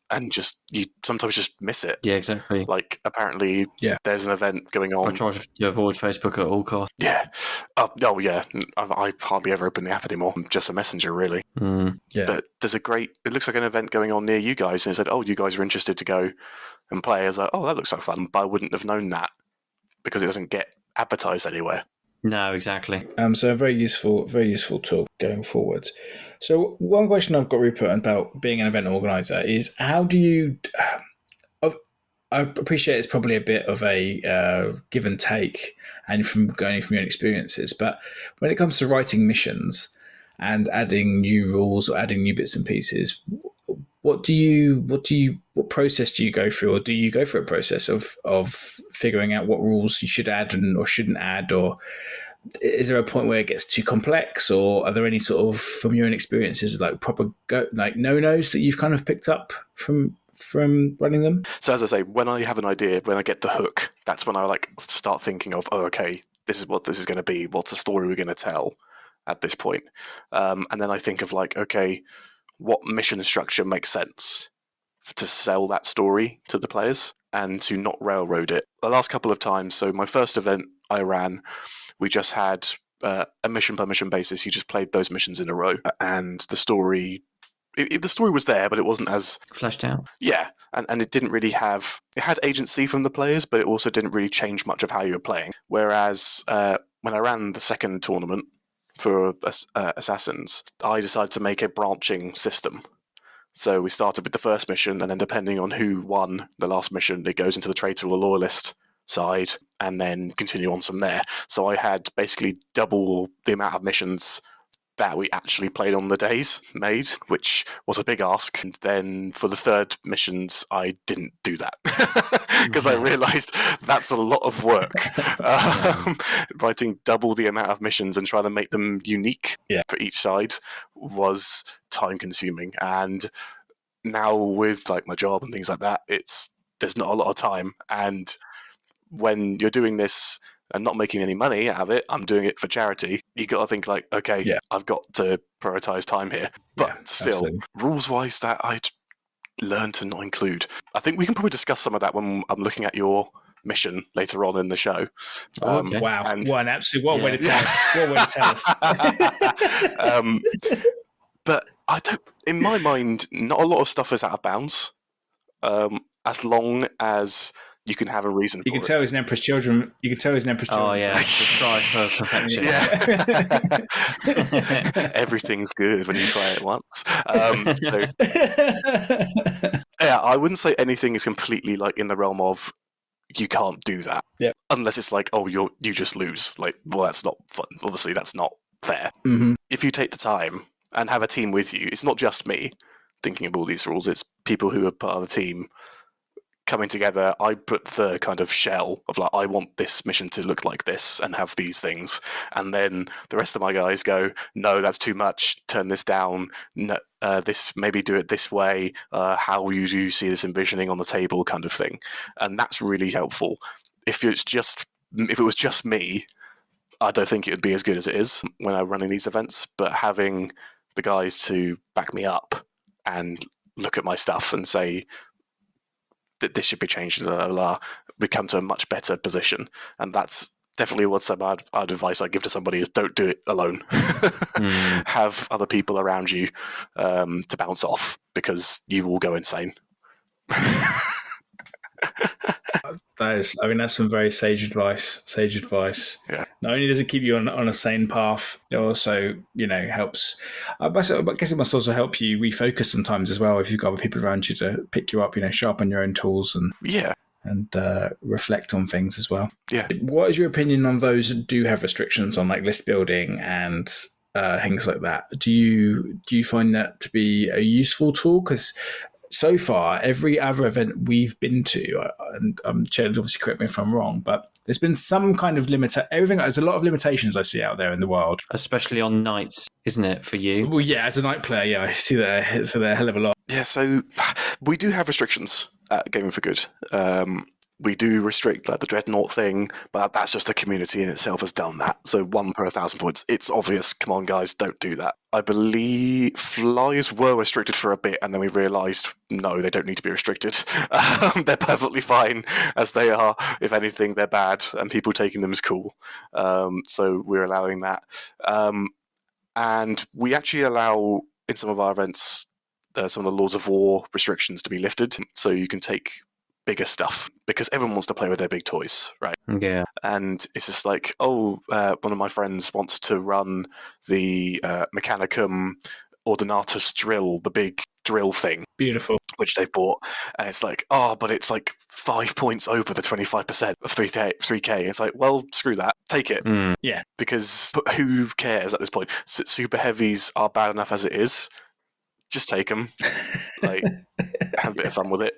and just you sometimes just miss it. Yeah, exactly. Like apparently, there's an event going on. I try to avoid Facebook at all costs. Yeah. I hardly ever open the app anymore. I'm just a messenger, really. Yeah. But it looks like an event going on near you guys, and it said, "Oh, you guys are interested to go and play." I was like, "Oh, that looks like fun," but I wouldn't have known that because it doesn't get advertised anywhere. No, exactly. So a very useful tool going forward. So one question I've got, Rupert, about being an event organizer is how do you... I appreciate it's probably a bit of a give and take, and from going from your own experiences. But when it comes to writing missions and adding new rules or adding new bits and pieces, what process do you go through, or do you go through a process of figuring out what rules you should add or shouldn't add, or is there a point where it gets too complex, or are there any sort of, from your own experiences, like proper no-nos that you've kind of picked up from running them? So as I say, when I have an idea, when I get the hook, that's when I like start thinking of, oh, okay, this is what this is going to be. What's the story we're going to tell at this point? And then I think of like, okay, what mission structure makes sense to sell that story to the players and to not railroad it. The last couple of times, so my first event I ran, we just had a mission per mission basis. You just played those missions in a row, and the story, the story was there, but it wasn't as fleshed out. Yeah, and it didn't really have, it had agency from the players, but it also didn't really change much of how you were playing. Whereas when I ran the second tournament for Assassins, I decided to make a branching system. So we started with the first mission, and then depending on who won the last mission, it goes into the traitor or loyalist side, and then continue on from there. So I had basically double the amount of missions that we actually played on the days made, which was a big ask. And then for the third missions, I didn't do that because I realised that's a lot of work. Writing double the amount of missions and trying to make them unique for each side was time consuming. And now with like my job and things like that, there's not a lot of time. And when you're doing this and not making any money out of it, I'm doing it for charity. You got to think like, okay, I've got to prioritize time here. But still, rules-wise, that I'd learn to not include. I think we can probably discuss some of that when I'm looking at your mission later on in the show. Okay. Wow. And what a way to tell us. What a way to tell us. But I don't, in my mind, not a lot of stuff is out of bounds. As long as you can have a reason you for can tell he's an Emperor's children. You can tell he's an Emperor's children. Oh, yeah. The strive for perfection. Yeah. Everything's good when you try it once. I wouldn't say anything is completely like in the realm of you can't do that. Yeah. Unless it's like, oh, you just lose. Like, well, that's not fun. Obviously, that's not fair. Mm-hmm. If you take the time and have a team with you, it's not just me thinking of all these rules. It's people who are part of the team coming together. I put the kind of shell of like, I want this mission to look like this and have these things, and then the rest of my guys go, no, that's too much, turn this down, no, this, maybe do it this way, how do you see this envisioning on the table, kind of thing. And that's really helpful. If it was just me, I don't think it would be as good as it is when I'm running these events, but having the guys to back me up and look at my stuff and say that this should be changed, we come to a much better position. And that's definitely what some advice I give to somebody is don't do it alone. Have other people around you to bounce off, because you will go insane. That's some very sage advice. Yeah. Not only does it keep you on a sane path, it also, helps. I guess it must also help you refocus sometimes as well if you've got other people around you to pick you up, sharpen your own tools and reflect on things as well. Yeah. What is your opinion on those that do have restrictions on like list building and things like that? Do you find that to be a useful tool? Because so far, every other event we've been to, and Chad, obviously correct me if I'm wrong, but there's been some kind of there's a lot of limitations I see out there in the world. Especially on nights, isn't it, for you? Well, yeah, as a night player, I see that it's a hell of a lot. Yeah, so we do have restrictions at Gaming for Good. We do restrict like the Dreadnought thing, but that's just the community in itself has done that. So 1 per 1,000 points. It's obvious. Come on, guys, don't do that. I believe flies were restricted for a bit, and then we realised, no, they don't need to be restricted. They're perfectly fine as they are. If anything, they're bad, and people taking them is cool. So we're allowing that. And we actually allow, in some of our events, some of the Lords of War restrictions to be lifted, so you can take bigger stuff, because everyone wants to play with their big toys, right? Yeah. And it's just like, one of my friends wants to run the Mechanicum Ordinatus drill, the big drill thing. Beautiful. Which they bought, and it's like, oh, but it's like 5 points over the 25% of 3K. It's like, well, screw that, take it. Yeah, because who cares at this point? Super heavies are bad enough as it is. Just take them, like have a bit of fun with it.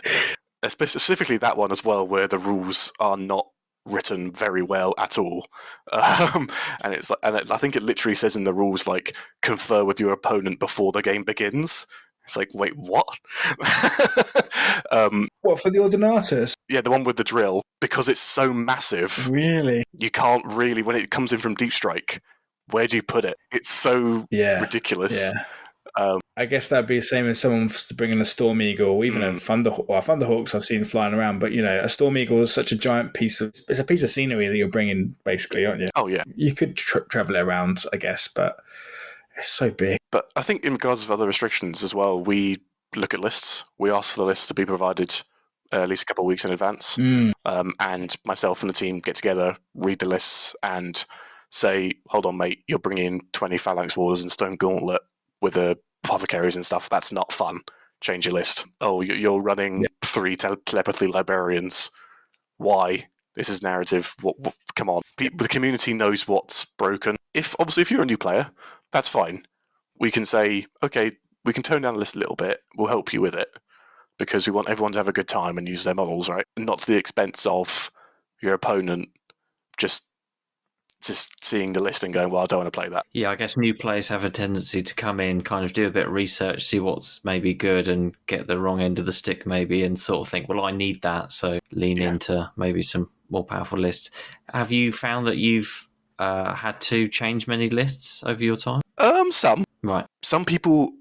Specifically that one as well, where the rules are not written very well at all, and it's like, and I think it literally says in the rules like confer with your opponent before the game begins. It's like, wait, what? What, for the Ordinators? Yeah, the one with the drill, because it's so massive. Really? You can't really, when it comes in from Deep Strike, where do you put it? It's so ridiculous. Yeah. I guess that'd be the same as someone to bring in a Storm Eagle, or even a Thunderhawk. Well, Thunderhawks I've seen flying around, but a Storm Eagle is such a giant piece of. It's a piece of scenery that you're bringing, basically, aren't you? Oh yeah. You could travel it around, I guess, but it's so big. But I think in regards of other restrictions as well, we look at lists. We ask for the lists to be provided at least a couple of weeks in advance, and myself and the team get together, read the lists, and say, "Hold on, mate, you're bringing 20 Phalanx Warders and Stone Gauntlet with the apothecaries and stuff. That's not fun. Change your list. Oh, you're running 3 telepathy librarians. Why? This is narrative. What? Come on. The community knows what's broken. If you're a new player, that's fine. We can say, okay, we can tone down the list a little bit. We'll help you with it because we want everyone to have a good time and use their models, right? Not to the expense of your opponent just seeing the list and going, well, I don't want to play that. Yeah, I guess new players have a tendency to come in, kind of do a bit of research, see what's maybe good and get the wrong end of the stick maybe, and sort of think, well, I need that, so lean into maybe some more powerful lists. Have you found that you've had to change many lists over your time? Some. Right. Some people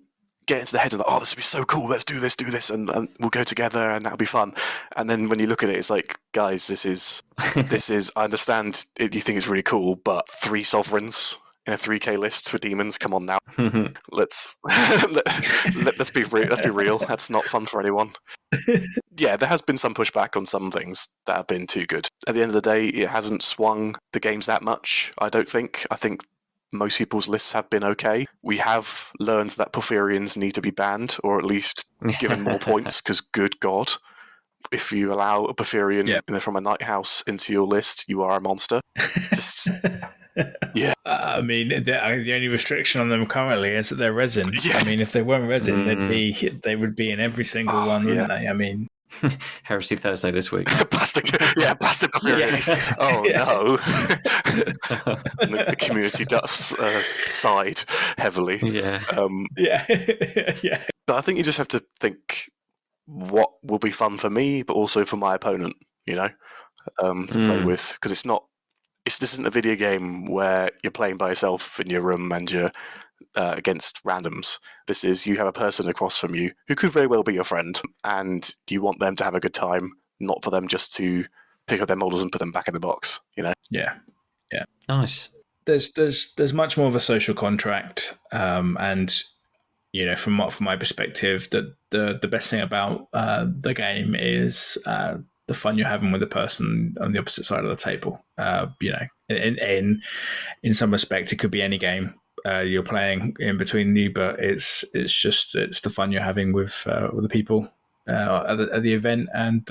get into the head of, oh, this would be so cool, let's do this, and we'll go together and that'll be fun. And then when you look at it, it's like, guys, this is, I understand you think it's really cool, but 3 sovereigns in a 3K list for demons, come on now. let's be real. That's not fun for anyone. Yeah, there has been some pushback on some things that have been too good. At the end of the day, it hasn't swung the games that much, I don't think. I think most people's lists have been okay. We have learned that Porphyrians need to be banned, or at least given more points, because good God, if you allow a Porphyrian from a Night House into your list, you are a monster. Just, yeah. I mean, the only restriction on them currently is that they're resin. Yeah. I mean, if they weren't resin, they would be in every single one, wouldn't they? I mean, Heresy Thursday this week. plastic Porphyrian. Oh no. The community does side heavily. Yeah. Yeah. But I think you just have to think what will be fun for me, but also for my opponent, to play with. Because this isn't a video game where you're playing by yourself in your room and you're against randoms. This is, you have a person across from you who could very well be your friend, and you want them to have a good time, not for them just to pick up their models and put them back in the box, Yeah. Nice. There's much more of a social contract, and from my perspective, that the best thing about the game is the fun you're having with the person on the opposite side of the table. In some respect, it could be any game you're playing in between you, but it's the fun you're having with the people at the event, and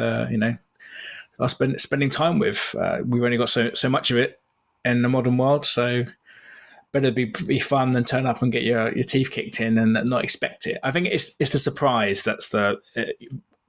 spending time with. We've only got so much of it in the modern world, so better be fun than turn up and get your teeth kicked in and not expect it. I think it's the surprise that's the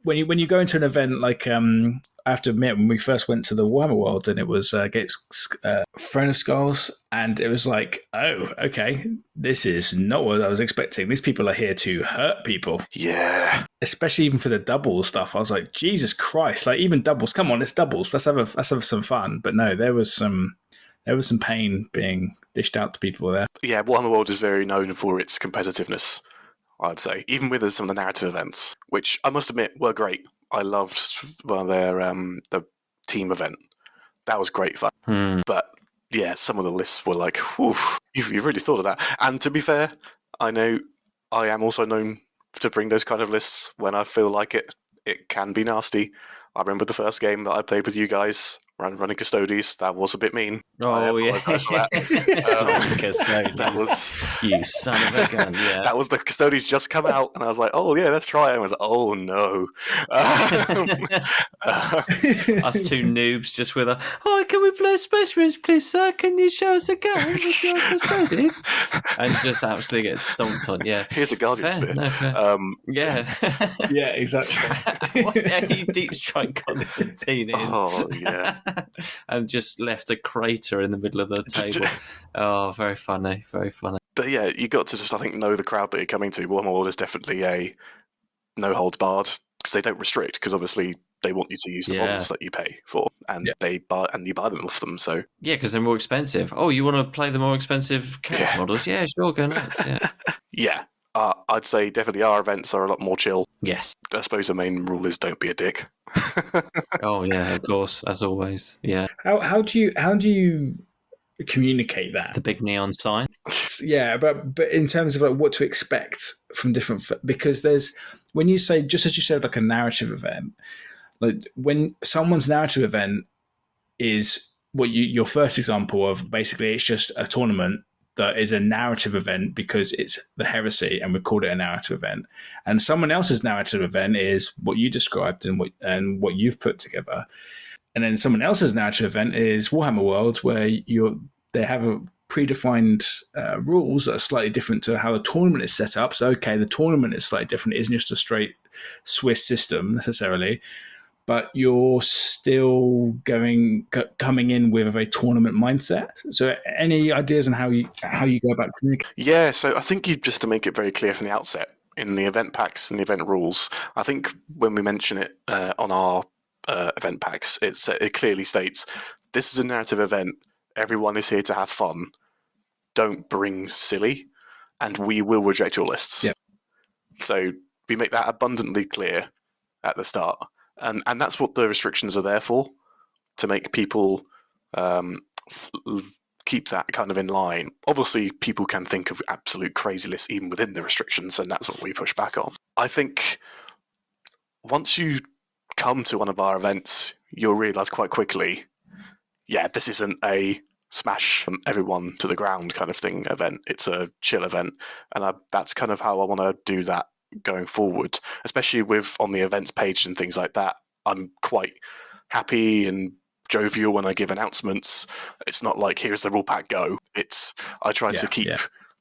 when you go into an event like I have to admit, when we first went to the Warhammer World and it was Throne of Skulls, and it was like, oh, okay, this is not what I was expecting. These people are here to hurt people. Yeah. Especially even for the doubles stuff. I was like, Jesus Christ, like even doubles, come on, it's doubles. Let's have some fun. But no, there was some pain being dished out to people there. Yeah, Warhammer World is very known for its competitiveness, I'd say, even with some of the narrative events, which I must admit were great. I loved their the team event. That was great fun. But yeah, some of the lists were like, whew, you've really thought of that. And to be fair, I know I am also known to bring those kind of lists when I feel like it. It can be nasty. I remember the first game that I played with you guys. running Custodes. That was a bit mean. Oh, yeah. For that. That was you son of a gun. Yeah. That was the Custodes just come out, and I was like, oh yeah, let's try it. And I was like, oh no. Us two noobs just with a, oh, can we play Space Marines, please, sir? Can you show us a game with your Custodes? And just absolutely get stomped on. Yeah. Here's a Guardian Spear. No, fair. Yeah. Yeah, exactly. What the hell, you deep strike Constantine in? Oh yeah. And just left a crater in the middle of the table. Oh, very funny, very funny. But yeah, you got to just, I think, know the crowd that you're coming to. Warhammer World is definitely a no holds barred, because they don't restrict, because obviously they want you to use the models that you pay for, and you buy them off them. So yeah, because they're more expensive. Oh, you want to play the more expensive models? Yeah, sure, go nuts. Yeah. Yeah. I'd say definitely our events are a lot more chill. Yes. I suppose the main rule is don't be a dick. Oh yeah, of course, as always. Yeah. How do you communicate that? The big neon sign. Yeah, but in terms of like what to expect from different, because there's, when you say, just as you said, like a narrative event, like when someone's narrative event is what your first example of, basically it's just a tournament that is a narrative event because it's the Heresy and we called it a narrative event, and someone else's narrative event is what you described and what you've put together, and then someone else's narrative event is Warhammer World, where they have a predefined rules that are slightly different to how the tournament is set up. So okay, the tournament is slightly different. It isn't just a straight Swiss system necessarily, but you're still coming in with a tournament mindset. So any ideas on how you go about communicating? Yeah, so I think just to make it very clear from the outset, in the event packs and the event rules, I think when we mention it on our event packs, it clearly states, this is a narrative event, everyone is here to have fun, don't bring silly, and we will reject your lists. Yep. So we make that abundantly clear at the start. And that's what the restrictions are there for, to make people keep that kind of in line. Obviously, people can think of absolute crazy lists even within the restrictions, and that's what we push back on. I think once you come to one of our events, you'll realise quite quickly, yeah, this isn't a smash everyone to the ground kind of thing event. It's a chill event, and that's kind of how I want to do that going forward, especially with on the events page and things like that. I'm quite happy and jovial when I give announcements. It's not like, here's the rule pack, go. I try to keep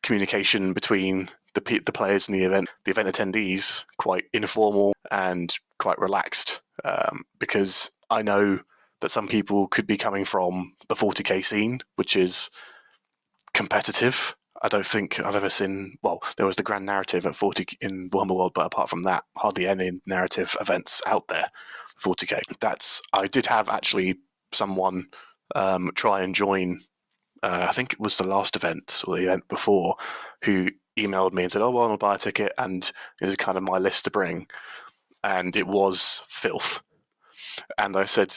communication between the players and the event attendees quite informal and quite relaxed, because I know that some people could be coming from the 40k scene, which is competitive. I don't think I've ever seen, well, there was the Grand Narrative at 40 in Warhammer World, but apart from that, hardly any narrative events out there, 40k. I did have actually someone try and join, I think it was the last event or the event before, who emailed me and said, oh, well, I'll buy a ticket and this is kind of my list to bring. And it was filth. And I said,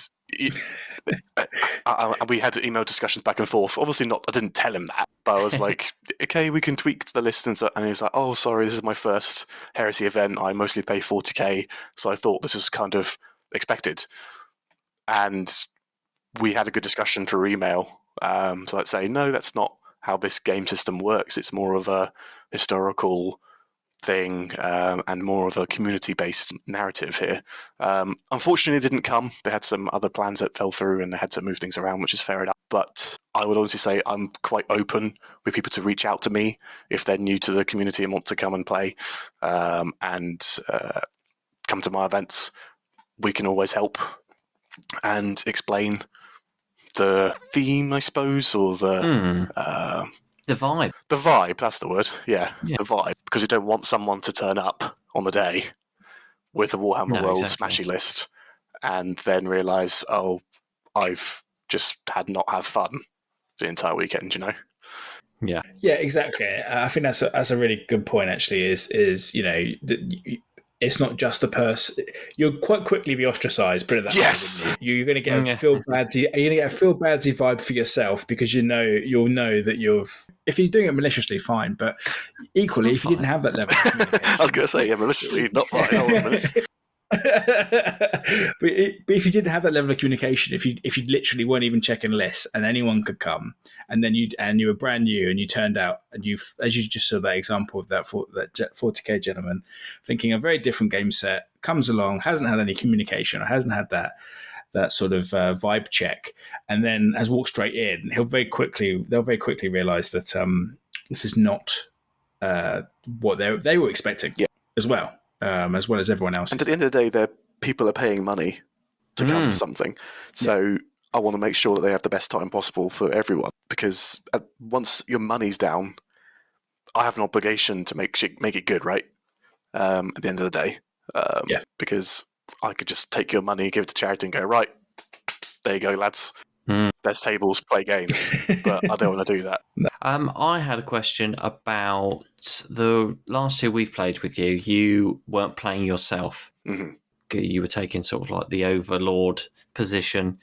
we had email discussions back and forth. Obviously not, I didn't tell him that, but I was like, okay, we can tweak the list. And he's like, oh, sorry, this is my first Heresy event. I mostly pay 40k, so I thought this was kind of expected. And we had a good discussion through email. So let's say, no, that's not how this game system works. It's more of a historical thing and more of a community-based narrative here. Unfortunately, it didn't come. They had some other plans that fell through and they had to move things around, which is fair enough. But I would honestly say I'm quite open with people to reach out to me if they're new to the community and want to come and play and come to my events. We can always help and explain the theme, I suppose, or the vibe. The vibe, that's the word. Yeah, the vibe. Because we don't want someone to turn up on the day with a Warhammer World smashy list and then realise, oh, I've just not have fun the entire weekend, you know? Yeah. Yeah, exactly. I think that's a really good point, actually, is you know, it's not just the person. You'll quite quickly be ostracised, put it that way. You're going to get a feel badsy. You're going to get a feel badsy vibe for yourself because you'll know that if you're doing it maliciously, fine. But equally, if you didn't have that level, I was going to say, maliciously, not fine. but if you didn't have that level of communication, if you literally weren't even checking lists and anyone could come, and then you were brand new and you turned out and you, as you just saw that example of that 40k gentleman, thinking a very different game set comes along, hasn't had any communication or hasn't had that sort of vibe check, and then has walked straight in, they'll very quickly realize that this is not what they were expecting as well as everyone else. And at the end of the day, people are paying money to come to something. So I want to make sure that they have the best time possible for everyone, because once your money's down, I have an obligation to make it good, right? At the end of the day. Because I could just take your money, give it to charity and go, right, there you go, lads. There's tables, play games. But I don't want to do that. I had a question about the last two we've played with you. You weren't playing yourself. Mm-hmm. You were taking sort of like the overlord position.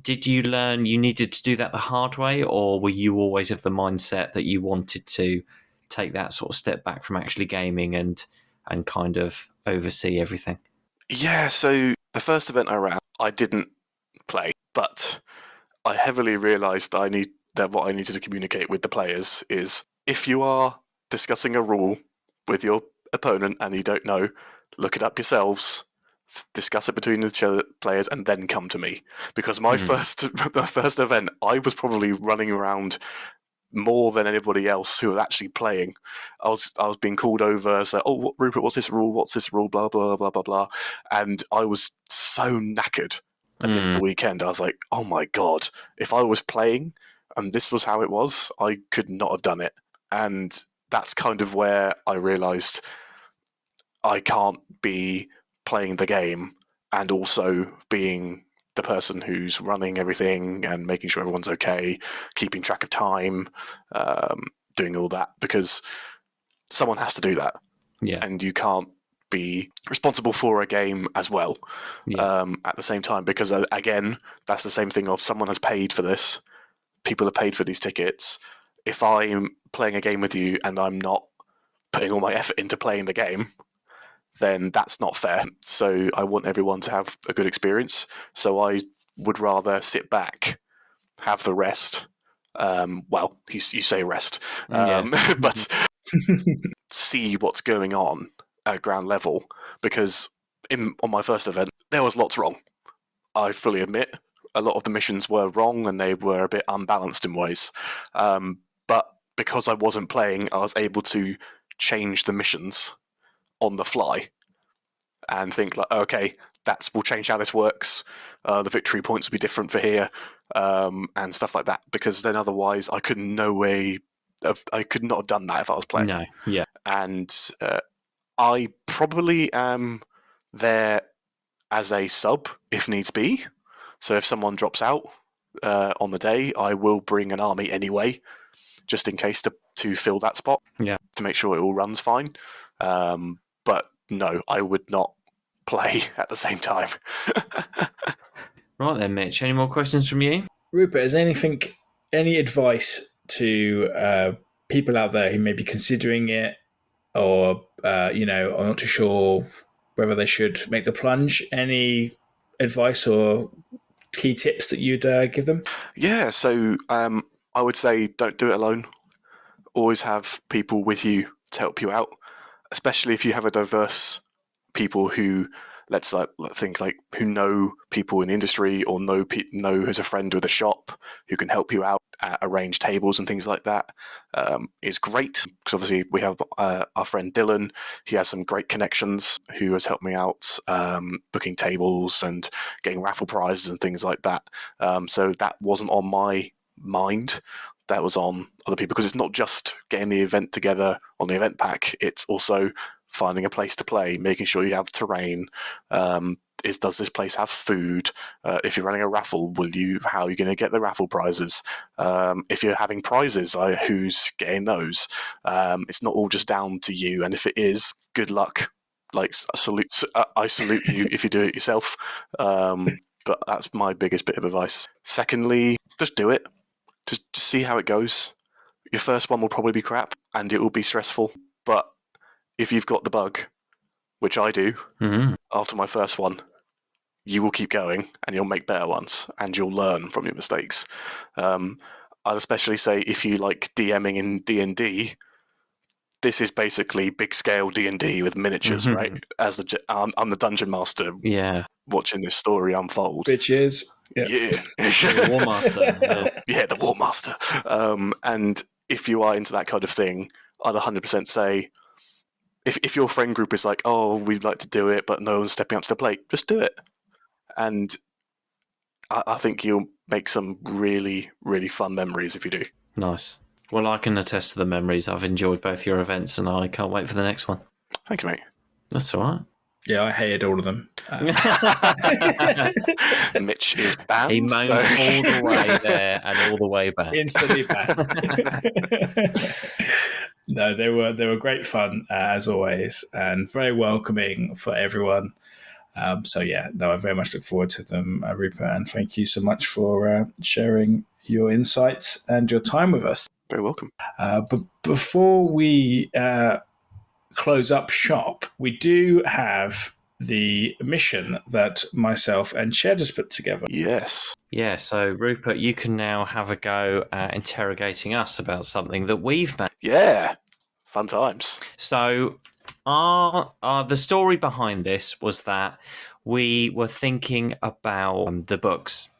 Did you learn you needed to do that the hard way, or were you always of the mindset that you wanted to take that sort of step back from actually gaming and kind of oversee everything? Yeah, so the first event I ran, I didn't play, but I heavily realised that what I needed to communicate with the players is, if you are discussing a rule with your opponent and you don't know, look it up yourselves, discuss it between the players, and then come to me. Because my first event, I was probably running around more than anybody else who was actually playing. I was being called over, so, Rupert, what's this rule? What's this rule? Blah, blah, blah, blah, blah. And I was so knackered at the end of the weekend. I was like, oh my God, if I was playing and this was how it was, I could not have done it. And that's kind of where I realised I can't be playing the game and also being the person who's running everything and making sure everyone's okay, keeping track of time, doing all that, because someone has to do that. Yeah. And you can't be responsible for a game as well at the same time, because, again, that's the same thing of someone has paid for this. People have paid for these tickets. If I'm playing a game with you and I'm not putting all my effort into playing the game, then that's not fair. So I want everyone to have a good experience. So I would rather sit back, have the rest. Well, you say rest, but see what's going on at ground level. Because on my first event, there was lots wrong. I fully admit a lot of the missions were wrong and they were a bit unbalanced in ways. But because I wasn't playing, I was able to change the missions on the fly and think like, okay, we'll change how this works. The victory points will be different for here, and stuff like that. Because then otherwise, I could not have done that if I was playing. No, yeah. And I probably am there as a sub if needs be. So if someone drops out on the day, I will bring an army anyway, just in case to fill that spot. Yeah. To make sure it all runs fine. But no, I would not play at the same time. Right then, Mitch, any more questions from you? Rupert, is any advice to people out there who may be considering it or, are not too sure whether they should make the plunge? Any advice or key tips that you'd give them? Yeah, so I would say don't do it alone. Always have people with you to help you out, especially if you have a diverse people who, let's think who know people in the industry or know who's a friend with a shop who can help you out, arrange tables and things like that. Is great, because obviously we have our friend Dylan. He has some great connections who has helped me out booking tables and getting raffle prizes and things like that. So that wasn't on my mind. That was on other people, because it's not just getting the event together on the event pack, it's also finding a place to play, making sure you have terrain. Does this place have food? If you're running a raffle, how are you going to get the raffle prizes? If you're having prizes, who's getting those? It's not all just down to you. And if it is, good luck. I salute you if you do it yourself. But that's my biggest bit of advice. Secondly, just do it. Just see how it goes. Your first one will probably be crap and it will be stressful. But if you've got the bug, which I do, Mm-hmm. after my first one, you will keep going and you'll make better ones and you'll learn from your mistakes. I'd especially say if you like DMing in D&D, this is basically big scale D&D with miniatures, right? As I'm the dungeon master, watching this story unfold. Bitches, yeah, the War Master, yeah, the War Master. And if you are into that kind of thing, I'd 100% say, if your friend group is like, oh, we'd like to do it, but no one's stepping up to the plate, just do it. And I think you'll make some really, really fun memories if you do. Nice. Well, I can attest to the memories. I've enjoyed both your events, and I can't wait for the next one. Thank you, mate. That's all right. Yeah, I hated all of them. Mitch is banned. He moaned all the way there and all the way back. Instantly banned. No, they were great fun, as always, and very welcoming for everyone. So yeah, no, I very much look forward to them, Rupert, and thank you so much for sharing your insights and your time with us. Very welcome. But before we close up shop, we do have the mission that myself and Ched has put together. Yes. Yeah, so Rupert, you can now have a go at interrogating us about something that we've made. Yeah, fun times. So the story behind this was that we were thinking about the books,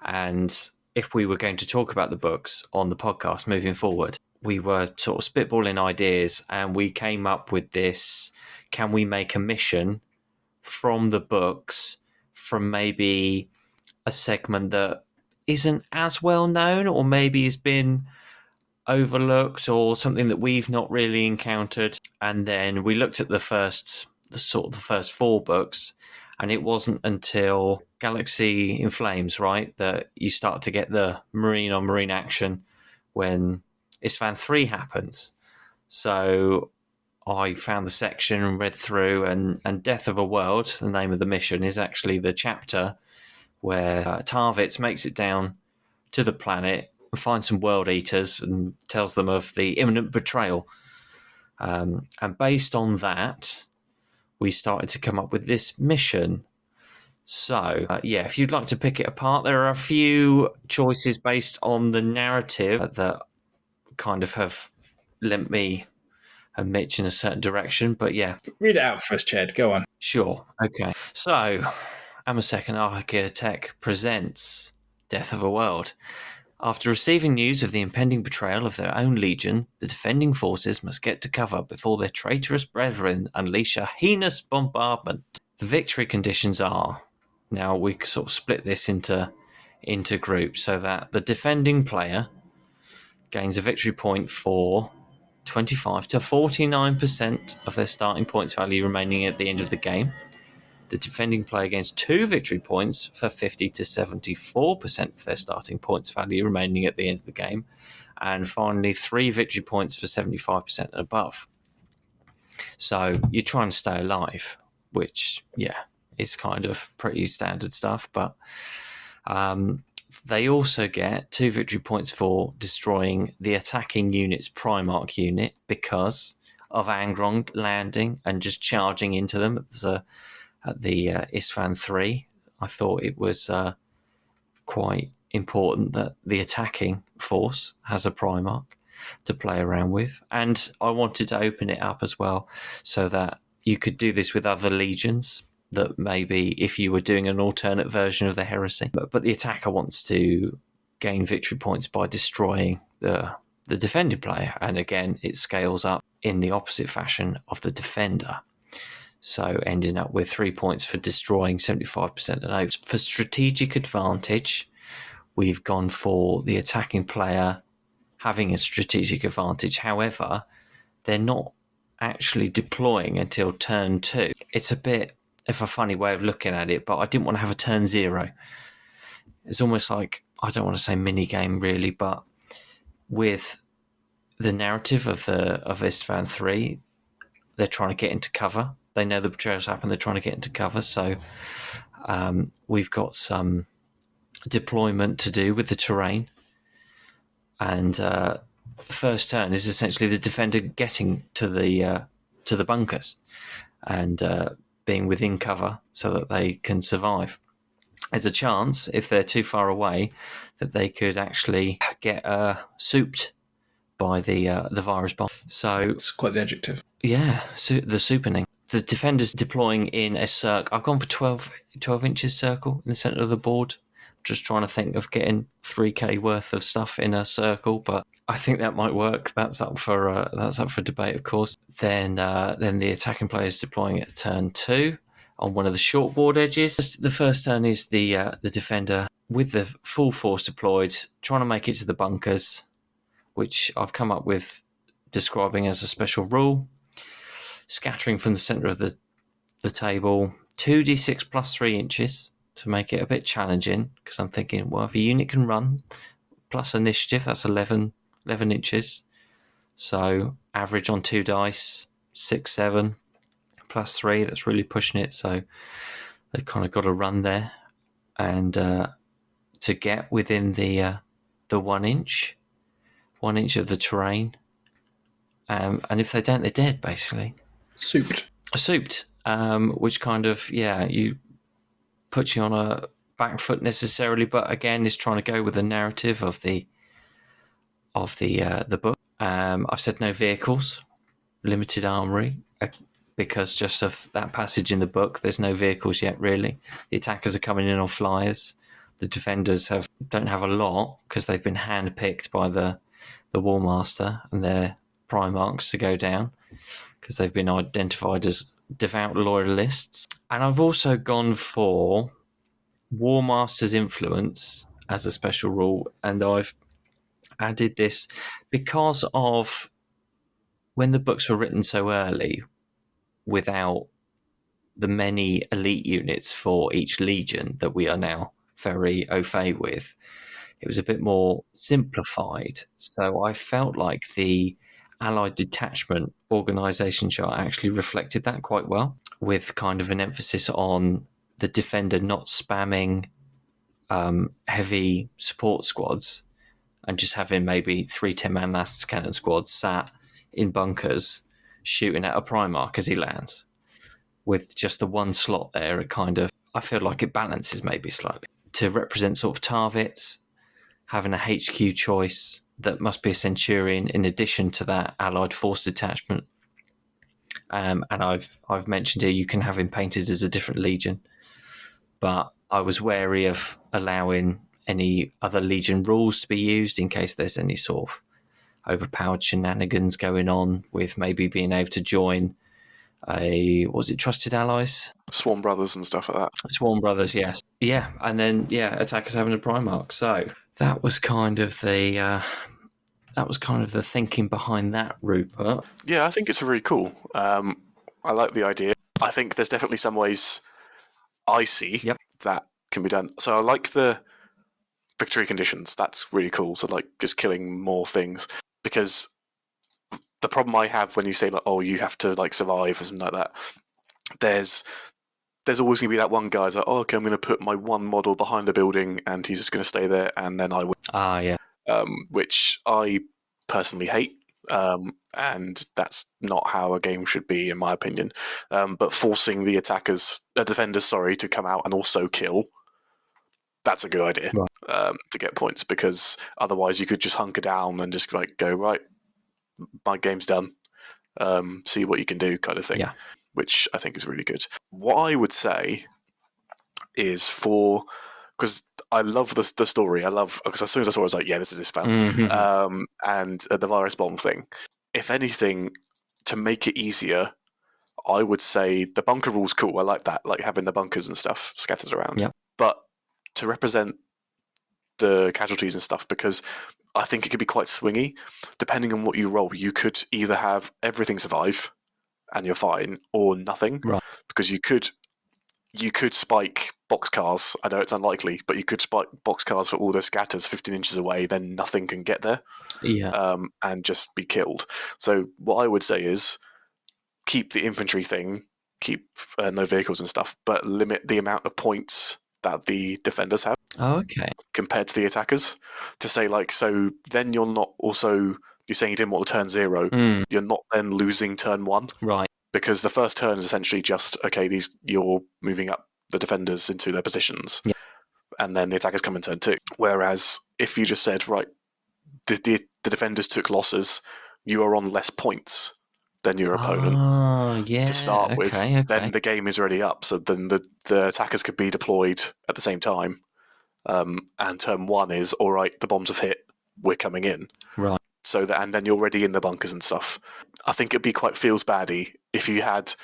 and if we were going to talk about the books on the podcast moving forward, we were sort of spitballing ideas, and we came up with this: can we make a mission from the books, from maybe a segment that isn't as well known, or maybe has been overlooked, or something that we've not really encountered? And then we looked at the first 4 books, and it wasn't until Galaxy in Flames, right, that you start to get the marine on marine action when Isstvan 3 happens. So I found the section and read through, and Death of a World, the name of the mission, is actually the chapter where Tarvitz makes it down to the planet and finds some world eaters and tells them of the imminent betrayal. And based on that, we started to come up with this mission. So, if you'd like to pick it apart, there are a few choices based on the narrative that kind of have lent me and Mitch in a certain direction. But yeah. Read it out for us, Ched. Go on. Sure. Okay. So, Amasec N Archaeotech presents Death of a World. After receiving news of the impending betrayal of their own legion, the defending forces must get to cover before their traitorous brethren unleash a heinous bombardment. The victory conditions are... Now, we sort of split this into groups so that the defending player gains a victory point for 25 to 49% of their starting points value remaining at the end of the game. The defending player gains 2 victory points for 50 to 74% of their starting points value remaining at the end of the game. And finally, 3 victory points for 75% and above. So you're trying to stay alive, which, is kind of pretty standard stuff. But they also get 2 victory points for destroying the attacking unit's Primarch unit because of Angron landing and just charging into them at the Isstvan 3. I thought it was quite important that the attacking force has a Primarch to play around with. And I wanted to open it up as well so that you could do this with other legions, that maybe if you were doing an alternate version of the Heresy. But the attacker wants to gain victory points by destroying the defending player. And again, it scales up in the opposite fashion of the defender. So ending up with 3 points for destroying 75% and over. For strategic advantage, we've gone for the attacking player having a strategic advantage. However, they're not actually deploying until turn 2. It's a bit of a funny way of looking at it, but I didn't want to have a turn 0. It's almost like, I don't want to say mini game really, but with the narrative of Isstvan 3, they're trying to get into cover. They know the betrayals happen. They're trying to get into cover. So we've got some deployment to do with the terrain. And first turn is essentially the defender getting to the bunkers. and being within cover so that they can survive. There's a chance, if they're too far away, that they could actually get souped by the virus bomb. So It's quite the adjective. yeah, the soupening. The defenders deploying in a circle. I've gone for 12 inches circle in the centre of the board. Just trying to think of getting 3k worth of stuff in a circle, but I think that might work. That's up for debate, of course. Then the attacking player is deploying at turn 2 on one of the short board edges. The first turn is the defender with the full force deployed, trying to make it to the bunkers, which I've come up with describing as a special rule. Scattering from the centre of the table, 2d6 plus 3 inches to make it a bit challenging, because I'm thinking, well, if a unit can run, plus initiative, that's 11 inches. So average on 2 dice, 6, 7, plus 3, that's really pushing it. So they've kind of got to run there. And to get within the 1 inch of the terrain. And if they don't, they're dead, basically. Souped. Which kind of, you put you on a back foot necessarily, but again, is trying to go with the narrative of the book. I've said no vehicles, limited armory, because just of that passage in the book, there's no vehicles yet, really. The attackers are coming in on flyers. The defenders don't have a lot because they've been handpicked by the War Master and their Primarchs to go down, because they've been identified as devout loyalists. And I've also gone for War Master's influence as a special rule, and I've added this because of when the books were written so early, without the many elite units for each legion that we are now very au fait with, it was a bit more simplified. So I felt like the Allied detachment organisation chart actually reflected that quite well, with kind of an emphasis on the defender not spamming heavy support squads and just having maybe 3 10-man last cannon squads sat in bunkers shooting at a Primarch as he lands. With just the one slot there, it kind of, I feel like it balances maybe slightly. To represent sort of targets, having a HQ choice that must be a Centurion in addition to that Allied force detachment. And I've mentioned here you can have him painted as a different legion, but I was wary of allowing any other legion rules to be used in case there's any sort of overpowered shenanigans going on with maybe being able to join Trusted Allies? Swarm Brothers and stuff like that. Swarm Brothers, yes. Yeah, and then, attackers having a Primarch. So that was kind of the thinking behind that, Rupert. Yeah, I think it's really cool. I like the idea. I think there's definitely some ways I see that can be done. So I like the victory conditions. That's really cool. So like just killing more things, because the problem I have when you say like, oh, you have to like survive or something like that, there's always going to be that one guy who's like, oh, okay, I'm going to put my one model behind a building and he's just going to stay there and then I win. Which I personally hate. And that's not how a game should be, in my opinion. But forcing the defenders, to come out and also kill, that's a good idea, to get points, because otherwise you could just hunker down and just like go, right, my game's done, see what you can do, kind of thing, which I think is really good. What I would say is because I love the story, because as soon as I saw it, I was like, yeah, this is this fun. Mm-hmm. And the virus bomb thing, if anything, to make it easier, I would say the bunker rule's cool. I like that, like having the bunkers and stuff scattered around. Yeah. But to represent the casualties and stuff, because I think it could be quite swingy. Depending on what you roll, you could either have everything survive and you're fine, or nothing. Right. Because you could spike boxcars. I know it's unlikely, but you could spike boxcars for all those scatters 15 inches away, then nothing can get there. Yeah. And just be killed. So what I would say is keep the infantry thing, keep no vehicles and stuff, but limit the amount of points that the defenders have. Oh, okay. Compared to the attackers, to say like, so then you're not also, you're saying you didn't want to turn 0, you're not then losing turn 1. Right. because the first turn is essentially just, okay, you're moving up the defenders into their positions, and then the attackers come in turn 2. Whereas if you just said, right, the defenders took losses, you are on less points than your opponent to start with, then the game is already up. So then the attackers could be deployed at the same time. And turn 1 is, all right, the bombs have hit, we're coming in. Right. So that, and then you're already in the bunkers and stuff. I think it'd be quite feels-baddy if you had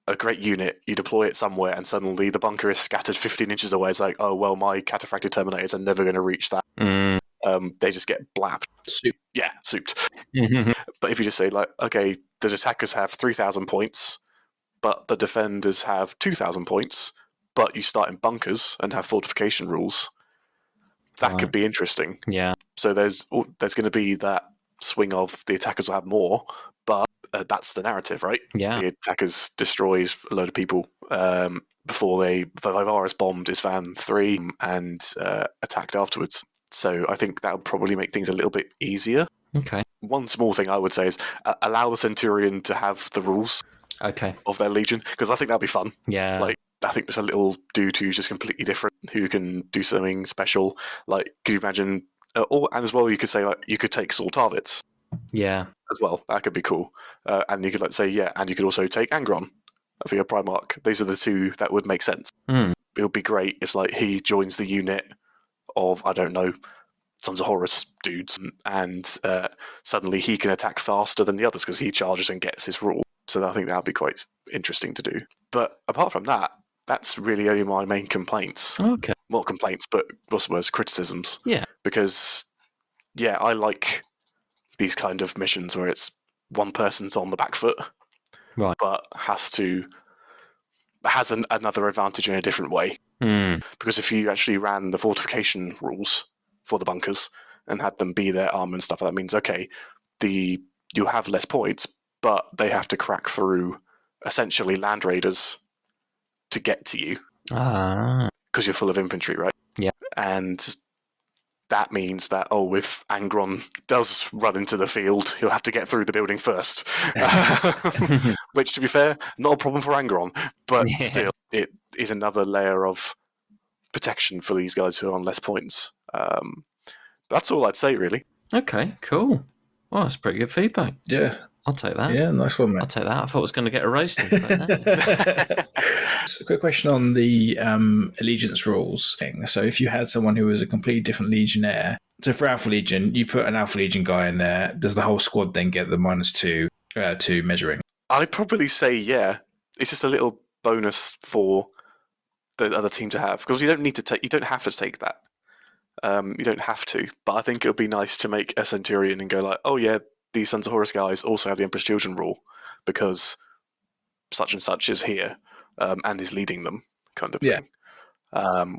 a great unit, you deploy it somewhere, and suddenly the bunker is scattered 15 inches away. It's like, oh, well, my cataphractic terminators are never going to reach that. They just get blapped. Yeah, souped. But if you just say, like, okay, the attackers have 3,000 points, but the defenders have 2,000 points, but you start in bunkers and have fortification rules, that could be interesting. Yeah. So there's going to be that swing of the attackers will have more, but that's the narrative, right? Yeah. The attackers destroys a load of people before the Vivaris bombed Isvan 3 and attacked afterwards. So I think that would probably make things a little bit easier. Okay. One small thing I would say is allow the Centurion to have the rules of their legion, because I think that'd be fun. Yeah. Like, I think there's a little dude who's just completely different, who can do something special. Like, could you imagine? And as well, you could say, like, you could take Saul Tarvitz. Yeah. As well, that could be cool. And you could, like, say, and you could also take Angron for your Primarch. These are the two that would make sense. It would be great if, like, he joins the unit of, I don't know, Sons of Horus dudes, and suddenly he can attack faster than the others because he charges and gets his rule. So I think that would be quite interesting to do. But apart from that, that's really only my main complaints. Okay. Not complaints, but what's the word? Criticisms. Yeah. Because, I like these kind of missions where it's one person's on the back foot, right, but has another advantage in a different way. Because if you actually ran the fortification rules for the bunkers and had them be their armor and stuff, that means, okay, you have less points, but they have to crack through essentially land raiders to get to you. Because you're full of infantry, right? Yeah. And that means that, if Angron does run into the field, he'll have to get through the building first. Which, to be fair, not a problem for Angron, but still, it is another layer of protection for these guys who are on less points. That's all I'd say, really. Okay, cool. Well, that's pretty good feedback. Yeah. I'll take that. Yeah, nice one, mate. I'll take that. I thought I was going to get a roasting. But So a quick question on the allegiance rules thing. So if you had someone who was a completely different legionnaire, so for Alpha Legion, you put an Alpha Legion guy in there, does the whole squad then get the -2 to measuring? I'd probably say, yeah. It's just a little bonus for the other team to have, because you don't have to take that. You don't have to, but I think it would be nice to make a Centurion and go like, oh yeah, these Sons of Horus guys also have the Emperor's Children rule because such and such is here and is leading them, kind of thing.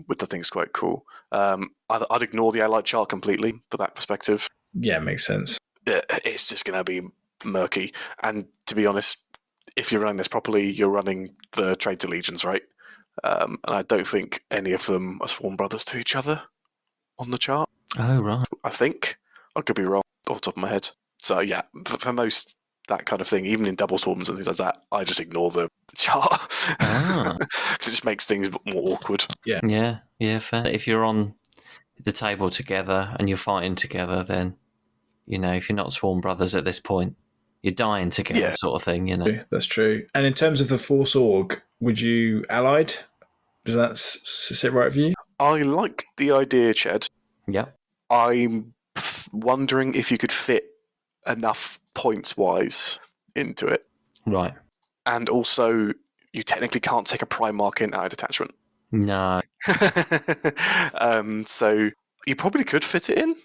Which I think is quite cool. I'd ignore the allied chart completely for that perspective. Yeah, makes sense. It's just going to be murky. And to be honest, if you're running this properly, you're running the traitor legions, right? And I don't think any of them are sworn brothers to each other on the chart. Oh, right. I think. I could be wrong off the top of my head. So, yeah, for most, that kind of thing, even in double swarms and things like that, I just ignore the chart. Because it just makes things more awkward. Yeah, fair. If you're on the table together and you're fighting together, then, if you're not sworn brothers at this point, you're dying together, sort of thing, That's true. And in terms of the Force Org, would you allied? Does that sit right with you? I like the idea, Ched. Yeah. I'm wondering if you could fit enough points-wise into it. Right. And also, you technically can't take a Primarch in out of detachment. No. So you probably could fit it in,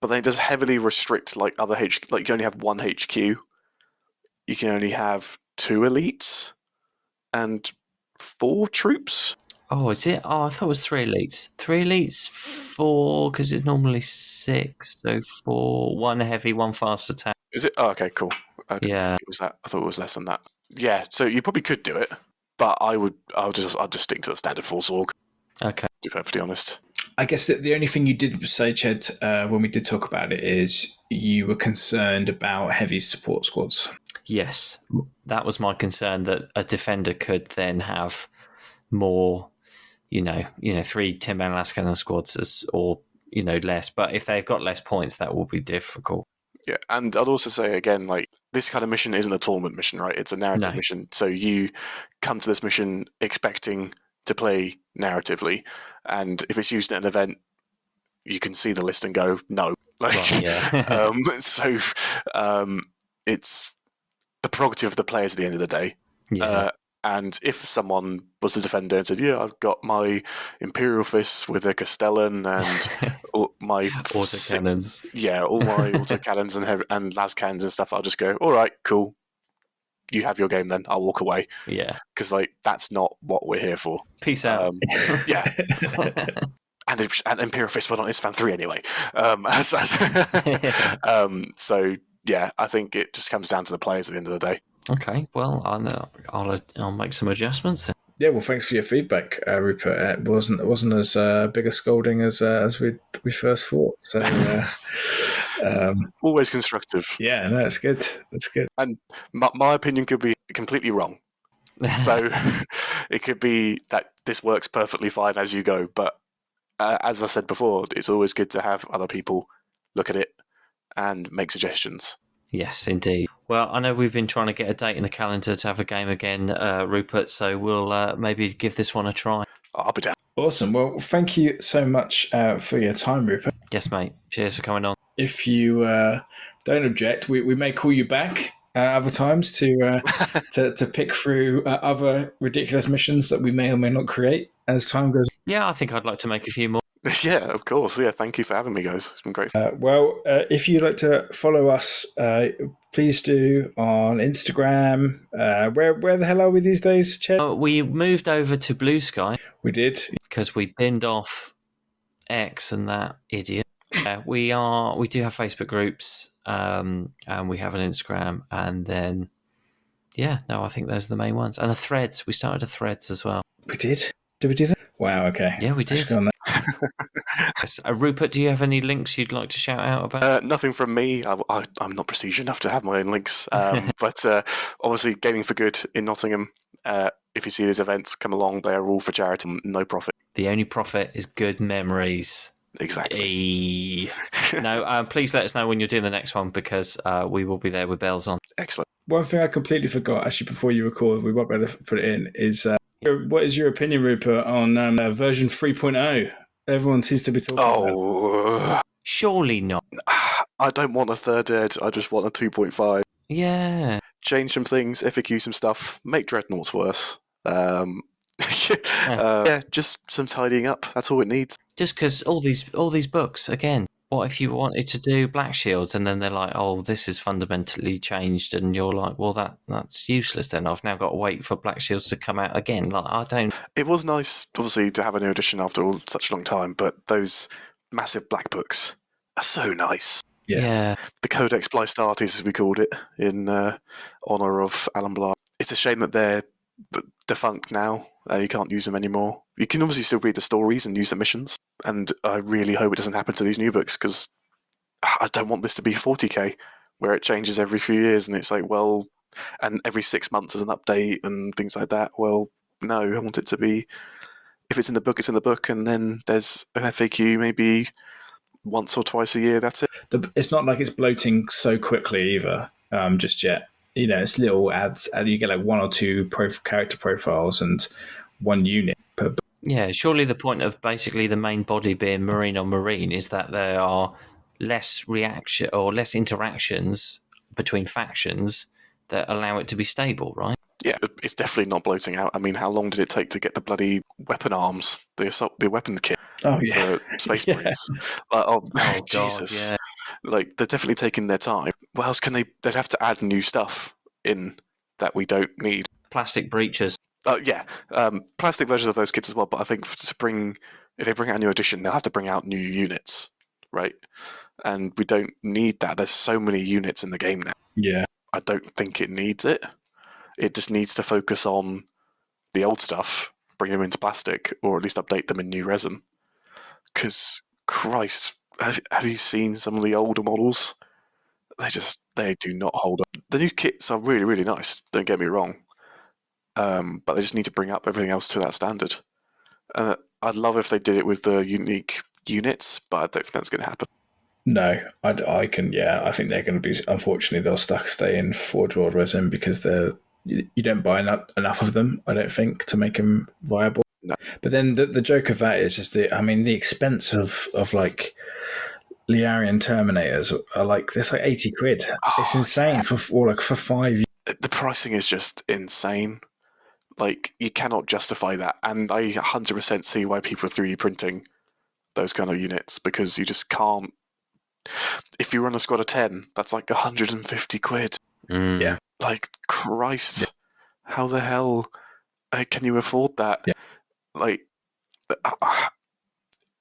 but then it does heavily restrict like other HQ. Like you can only have one HQ. You can only have 2 elites and 4 troops. Oh, is it? Oh, I thought it was 3 elites. 3 elites, 4, because it's normally 6. So 4, 1 heavy, 1 fast attack. Is it? Oh, okay, cool. I didn't think it was that. I thought it was less than that. Yeah, so you probably could do it, but I'd just stick to the standard Force Org. Okay. To be perfectly honest. I guess the only thing you did say, Ched, when we did talk about it, is you were concerned about heavy support squads. Yes, that was my concern, that a defender could then have more, 3 10-man last cannon squads or less. But if they've got less points, that will be difficult. Yeah, and I'd also say again, like, this kind of mission isn't a tournament mission, right? It's a narrative mission. So you come to this mission expecting to play narratively, and if it's used in an event, you can see the list and go, no. Like, Right, yeah. It's the prerogative of the players at the end of the day. Yeah. And if someone was the defender and said, "Yeah, I've got my Imperial Fists with a Castellan and all my Autocannons. all my autocannons and las cannons and stuff," I'll just go, "All right, cool. You have your game then. I'll walk away." Yeah. Because that's not what we're here for. Peace out. Yeah. And Imperial Fist were not Isfan 3 anyway. So yeah, I think it just comes down to the players at the end of the day. Okay, well, I'll make some adjustments then. Yeah, well, thanks for your feedback, Rupert. It wasn't as big a scolding as we first thought. So always constructive. Yeah, no, it's good. It's good. And my opinion could be completely wrong. So it could be that this works perfectly fine as you go. But as I said before, it's always good to have other people look at it and make suggestions. Yes, indeed. Well, I know we've been trying to get a date in the calendar to have a game again, Rupert, so we'll maybe give this one a try. I'll be down. Awesome. Well, thank you so much for your time, Rupert. Yes, mate. Cheers for coming on. If you don't object, we may call you back other times to pick through other ridiculous missions that we may or may not create as time goes. Yeah, I think I'd like to make a few more. Yeah, of course. Yeah, thank you for having me, guys. It's been great. If you'd like to follow us, please do on Instagram. Where the hell are we these days, Ched? We moved over to Blue Sky. We did. Because we binned off X and that idiot. We do have Facebook groups, and we have an Instagram, and then I think those are the main ones. And a Threads. We started a Threads as well. We did. Did we do that? Wow. Okay. Yeah, we did. Yes. Rupert, do you have any links you'd like to shout out about? Nothing from me. I'm not prestige enough to have my own links. But obviously, Gaming for Good in Nottingham. If you see these events, come along. They are all for charity, no profit. The only profit is good memories. Exactly. No, please let us know when you're doing the next one, because we will be there with bells on. Excellent. One thing I completely forgot, actually, before you record, we won't be able to put it in, is what is your opinion, Rupert, on version 3.0? Everyone seems to be talking about. Surely not. I don't want a third ed. I just want a 2.5. Yeah. Change some things, FAQ some stuff, make Dreadnoughts worse. Just some tidying up. That's all it needs. Just because all these books, again, what if you wanted to do Black Shields and then they're like, oh, this is fundamentally changed, and you're like, well, that's useless then. I've now got to wait for Black Shields to come out again. Like, I don't... It was nice, obviously, to have a new edition after such a long time, but those massive black books are so nice. Yeah. The Codex Blaistartes, as we called it, in honour of Alan Bligh. It's a shame that they're defunct now. You can't use them anymore. You can obviously still read the stories and use the missions, and I really hope it doesn't happen to these new books, because I don't want this to be 40k, where it changes every few years, and it's like, well, and every 6 months is an update and things like that. Well, no, I want it to be, if it's in the book, it's in the book, and then there's an FAQ maybe once or twice a year, that's it. It's not like it's bloating so quickly either, just yet. You know, it's little ads, and you get like one or two character profiles and one unit per book. Yeah, surely the point of basically the main body being marine on marine is that there are less reaction or less interactions between factions that allow it to be stable, right? Yeah, it's definitely not bloating out. I mean, how long did it take to get the bloody weapon arms, the weapon kit? Oh yeah, for Space Marines. God, Jesus! Yeah. Like, they're definitely taking their time. What else can they? They'd have to add new stuff in that we don't need. Plastic breaches. Plastic versions of those kits as well. But I think if they bring out a new edition, they'll have to bring out new units, right? And we don't need that. There's so many units in the game now. Yeah, I don't think it needs it. It just needs to focus on the old stuff, bring them into plastic, or at least update them in new resin. Because, Christ, have you seen some of the older models? they do not hold up. The new kits are really, really nice. Don't get me wrong, but they just need to bring up everything else to that standard. I'd love if they did it with the unique units, but I don't think that's going to happen. No, I think they're going to be. Unfortunately, they'll stay in Forge World resin because you don't buy enough of them. I don't think to make them viable. No. But then the joke of that is just the expense of like Liarian Terminators are like it's like £80. It's insane for 5 years. The pricing is just insane. Like, you cannot justify that, and I 100% see why people are 3D printing those kind of units, because you just can't. If you run a squad of 10, that's like £150. Yeah. Like, Christ, how the hell can you afford that? Yeah. Like,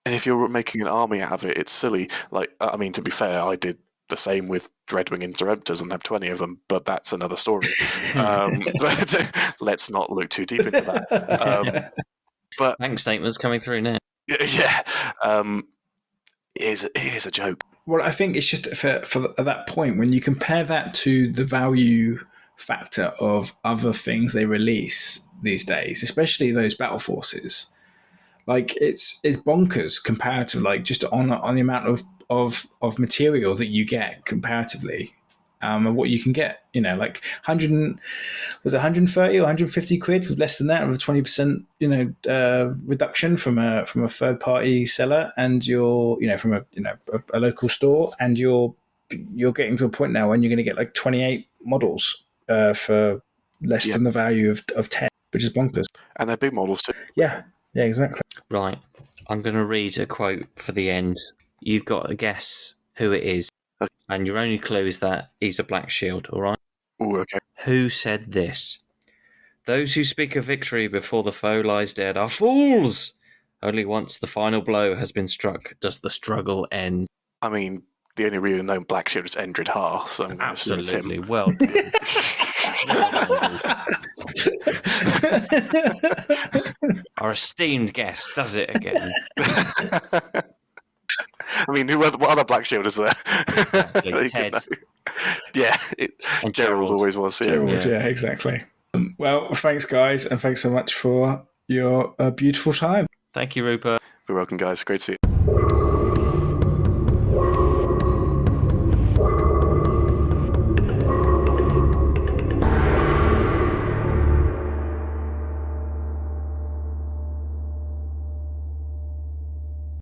and if you're making an army out of it, it's silly. Like, I mean, to be fair, I did the same with Dreadwing Interrupters and have 20 of them, but that's another story. But let's not look too deep into that. But bank statements coming through now. Yeah, it is a joke. Well, I think it's just for at that point when you compare that to the value factor of other things they release these days, especially those battle forces. Like it's bonkers compared to like just on the amount of material that you get comparatively, and what you can get. Like 130 or 150 quid with less than that, with a 20% reduction from a third party seller, and you're from a local store, and you're getting to a point now when you're going to get like 28 models for less than the value of 10, which is bonkers. And they're big models too. Yeah, exactly. Right. I'm going to read a quote for the end. You've got to guess who it is. Okay. And your only clue is that he's a Black Shield, all right? Ooh, okay. Who said this? Those who speak of victory before the foe lies dead are fools. Only once the final blow has been struck does the struggle end. I mean, the only really known Black Shield is Endred Har, so I'm going to assume it's him. Absolutely. Well done. Our esteemed guest does it again. I mean, what other Black Shield is there? Ted. Yeah, And Gerald always was. Gerald, yeah, exactly. Well, thanks, guys, and thanks so much for your beautiful time. Thank you, Rupert. You're welcome, guys. Great to see you.